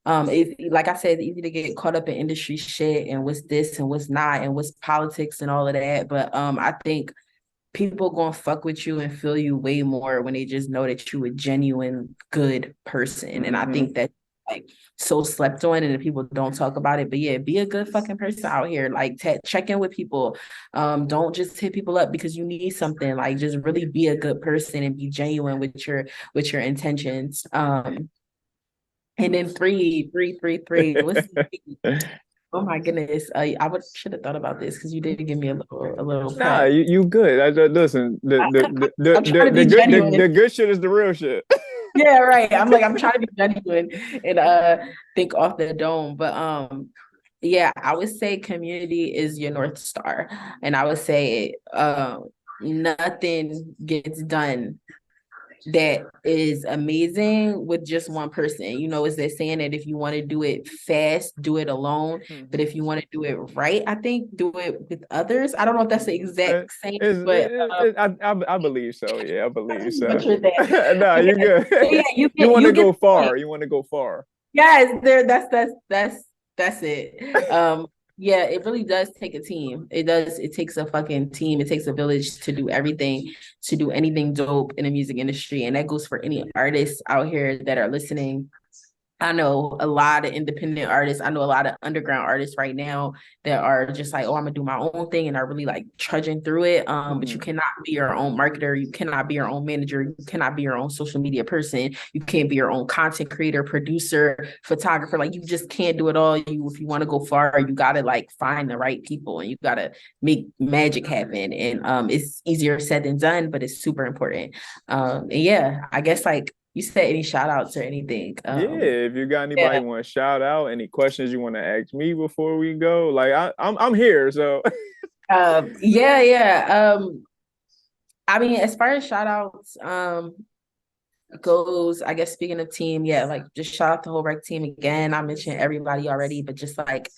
if like I said, it's easy to get caught up in industry shit and what's this and what's not and what's politics and all of that. But I think people gonna fuck with you and feel you way more when they just know that you a genuine good person. Mm-hmm. And I think that like so slept on and people don't talk about it. But yeah, be a good fucking person out here. Like check in with people. Don't just hit people up because you need something. Like just really be a good person and be genuine with your intentions. And then three. What's Oh my goodness! I should have thought about this because you did give me a little. Nah, you good. Listen. I'm trying to be genuine. The good shit is the real shit. Yeah, right. I'm trying to be genuine and think off the dome. But yeah, I would say community is your North Star. And I would say nothing gets done that is amazing with just one person. Is that saying that if you want to do it fast, do it alone. Mm-hmm. But if you want to do it right, I think do it with others. I don't know if that's the exact same, but I believe so. Yeah, I believe so. No, you're good. Yeah, you want to go far. You want to go far. Yes, that's it. Yeah, it really does take a team. It does. It takes a fucking team. It takes a village to do everything, to do anything dope in the music industry. And that goes for any artists out here that are listening. I know a lot of independent artists. I know a lot of underground artists right now that are just like, oh, I'm gonna do my own thing and are really like trudging through it. But you cannot be your own marketer. You cannot be your own manager. You cannot be your own social media person. You can't be your own content creator, producer, photographer. Like you just can't do it all. If you want to go far, you gotta like find the right people and you gotta make magic happen. And it's easier said than done, but it's super important. And yeah, I guess like you said any shout outs or anything. Yeah, if you got anybody want to shout out, any questions you want to ask me before we go, like I'm here. So yeah. I mean, as far as shout outs goes, I guess speaking of team, yeah, like just shout out the whole Rec team again. I mentioned everybody already, but just like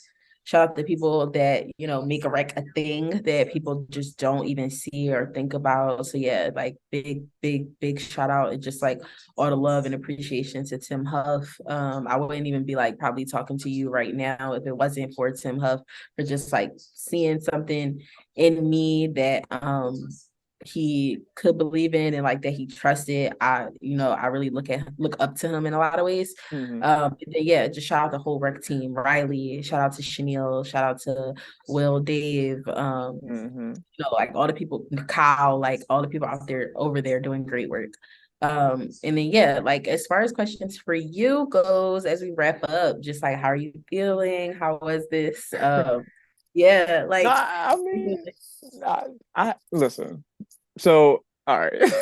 shout out to people that, make a Rec a thing that people just don't even see or think about. So yeah, like big shout out and just like all the love and appreciation to Tim Huff. I wouldn't even be like probably talking to you right now if it wasn't for Tim Huff for just like seeing something in me that he could believe in and like that he trusted. I really look up to him in a lot of ways. Yeah, just shout out the whole Rec team, Riley, shout out to Chanel, shout out to Will, Dave, like all the people, Kyle, like all the people over there doing great work. And then yeah, like as far as questions for you goes, as we wrap up, just like how are you feeling? How was this? Yeah, like I mean, I listen. So all right.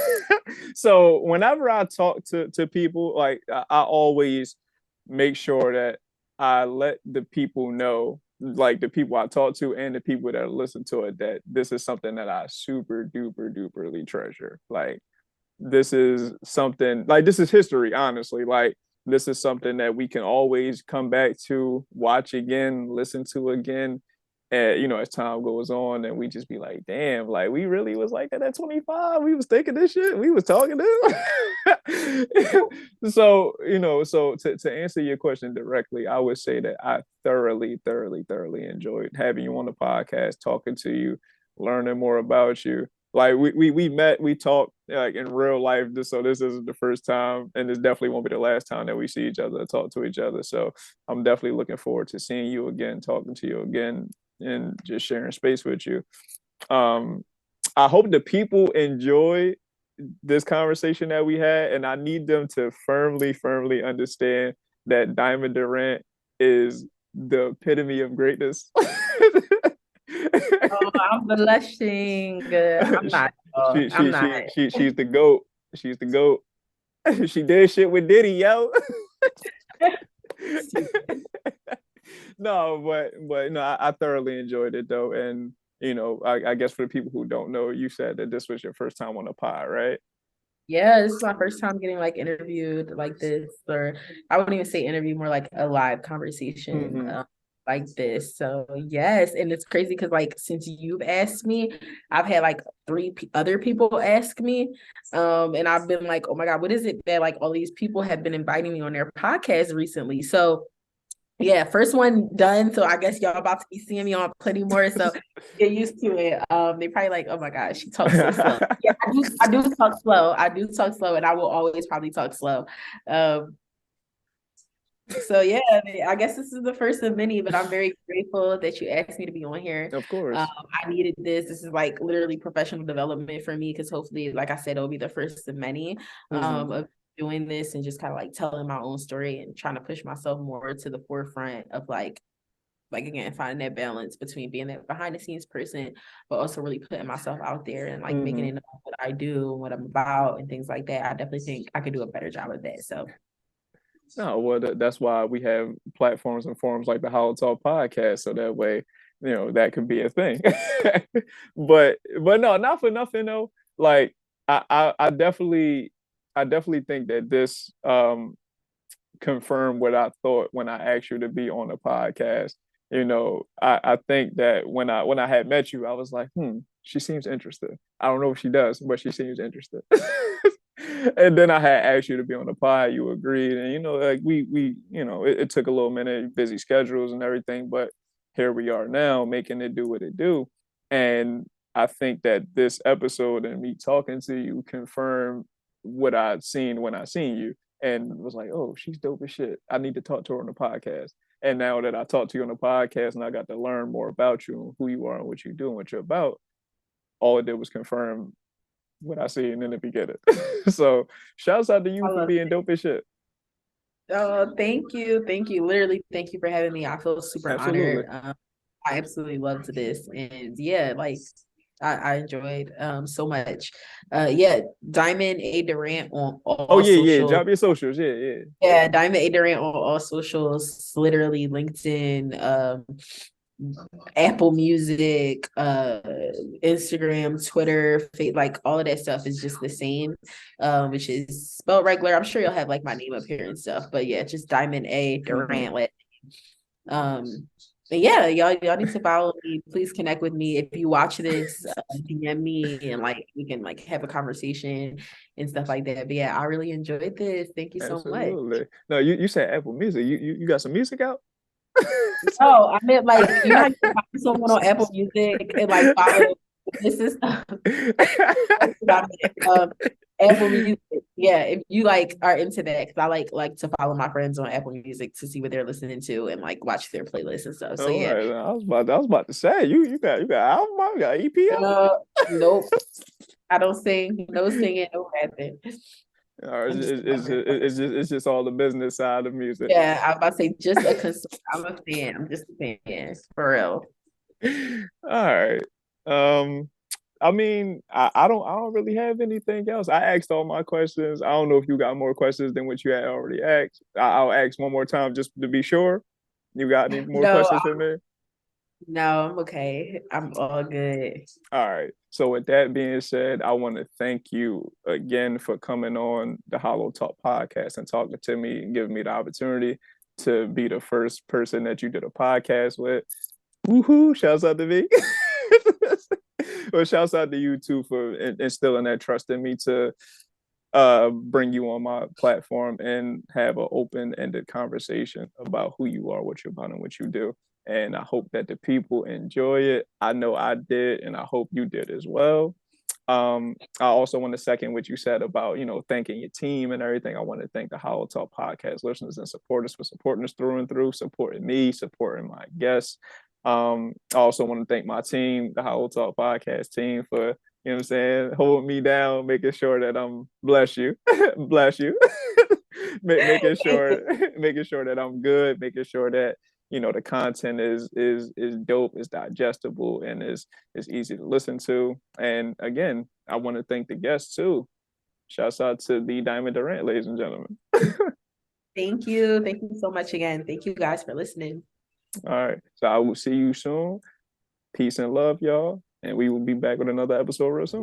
So whenever I talk to people, like I always make sure that I let the people know, like the people I talk to and the people that listen to it, that this is something that I super duper duperly treasure. Like this is something, like this is history, honestly. Like this is something that we can always come back to, watch again, listen to again, And as time goes on, and we just be like, damn, like we really was like at 25. We was thinking this shit. We was talking to so, so to answer your question directly, I would say that I thoroughly, thoroughly, thoroughly enjoyed having you on the podcast, talking to you, learning more about you. Like we met, we talked like in real life. So this isn't the first time, and this definitely won't be the last time that we see each other, talk to each other. So I'm definitely looking forward to seeing you again, talking to you again, and just sharing space with you. Um, I hope the people enjoy this conversation that we had, and I need them to firmly, firmly understand that Diamond Durant is the epitome of greatness. Oh, I'm blushing. I'm not. Oh, I'm not. She's the goat. She's the goat. She did shit with Diddy, yo. No, but no, I thoroughly enjoyed it though, and I guess for the people who don't know, you said that this was your first time on a pod, right? Yeah, this is my first time getting like interviewed like this, or I wouldn't even say interview, more like a live conversation Mm-hmm. like this. So yes, and it's crazy because like since you've asked me, I've had like other people ask me, and I've been like, oh my God, what is it that like all these people have been inviting me on their podcast recently? So yeah, first one done. So I guess y'all about to be seeing me on plenty more. So get used to it. They probably like, oh my God, she talks so slow. Yeah, I do talk slow. I do talk slow, and I will always probably talk slow. Um, so yeah, I guess this is the first of many, but I'm very grateful that you asked me to be on here. Of course. I needed this. This is like literally professional development for me because hopefully, like I said, it'll be the first of many Mm-hmm. of doing this and just kind of like telling my own story and trying to push myself more to the forefront of like again finding that balance between being that behind the scenes person but also really putting myself out there and like making Mm-hmm. it know what I do, what I'm about, and things like that. I definitely think I could do a better job of that. So No, well, that's why we have platforms and forums like the HolloTalk podcast, so that way, that could be a thing. but no, not for nothing though. Like I definitely think that this confirmed what I thought when I asked you to be on the podcast. I think that when I had met you, I was like, she seems interested. I don't know if she does, but she seems interested. And then I had asked you to be on the pod, you agreed, and like it took a little minute, busy schedules and everything, but here we are now making it do what it do. And I think that this episode and me talking to you confirmed what I'd seen when I seen you, and was like, oh, she's dope as shit. I need to talk to her on the podcast. And now that I talked to you on the podcast and I got to learn more about you and who you are and what you do and what you're about, all it did was confirm what I seen in the beginning. So shouts out to you I for love being it. dope as shit. Oh, thank you, literally thank you for having me. I feel super Absolutely. honored. I absolutely loved this, and yeah, like I enjoyed so much. Yeah, Diamond A Durant on Oh all yeah, yeah. social. Drop your socials. Yeah, yeah. Yeah, Diamond A Durant on all socials, literally LinkedIn, Apple Music, Instagram, Twitter, like all of that stuff is just the same, which is spelled regular. I'm sure you'll have like my name up here and stuff, but yeah, just Diamond A Mm-hmm. Durant. Um, but yeah, y'all need to follow me. Please connect with me if you watch this. DM me and like we can like have a conversation and stuff like that. But yeah, I really enjoyed this. Thank you so much. Absolutely. No, you said Apple Music. You got some music out? No, I meant like you know how you can find someone on Apple Music and like follow this is Apple Music. Yeah, if you like are into that, because I like to follow my friends on Apple Music to see what they're listening to and like watch their playlists and stuff. So All yeah. right. I was about to say you got album out, you got EP out. Nope. I don't sing, no singing, no rapping. Or I'm just a lover. it's just all the business side of music. Yeah, I was about to say just a consumer. I'm a fan. I'm just a fan for real. All right. Um, I mean, I don't really have anything else. I asked all my questions. I don't know if you got more questions than what you had already asked. I'll ask one more time just to be sure. You got any more No, questions for me? no, I'm okay. I'm all good. All right. So with that being said, I want to thank you again for coming on the HolloTalk podcast and talking to me and giving me the opportunity to be the first person that you did a podcast with. Woohoo! Shouts out to me. Well, shouts out to you too for instilling that trust in me to bring you on my platform and have an open-ended conversation about who you are, what you're about, and what you do. And I hope that the people enjoy it. I know I did, and I hope you did as well. I also want to second what you said about, thanking your team and everything. I want to thank the HolloTalk podcast listeners and supporters for supporting us through and through, supporting me, supporting my guests. I also want to thank my team, the HolloTalk podcast team, for holding me down, making sure that I'm bless you, bless you, making sure that I'm good, making sure that the content is dope, is digestible, and is easy to listen to. And again, I want to thank the guests too. Shouts out to the Diamond Durant, ladies and gentlemen. Thank you. Thank you so much again. Thank you guys for listening. All right. So I will see you soon. Peace and love, y'all. And we will be back with another episode real soon.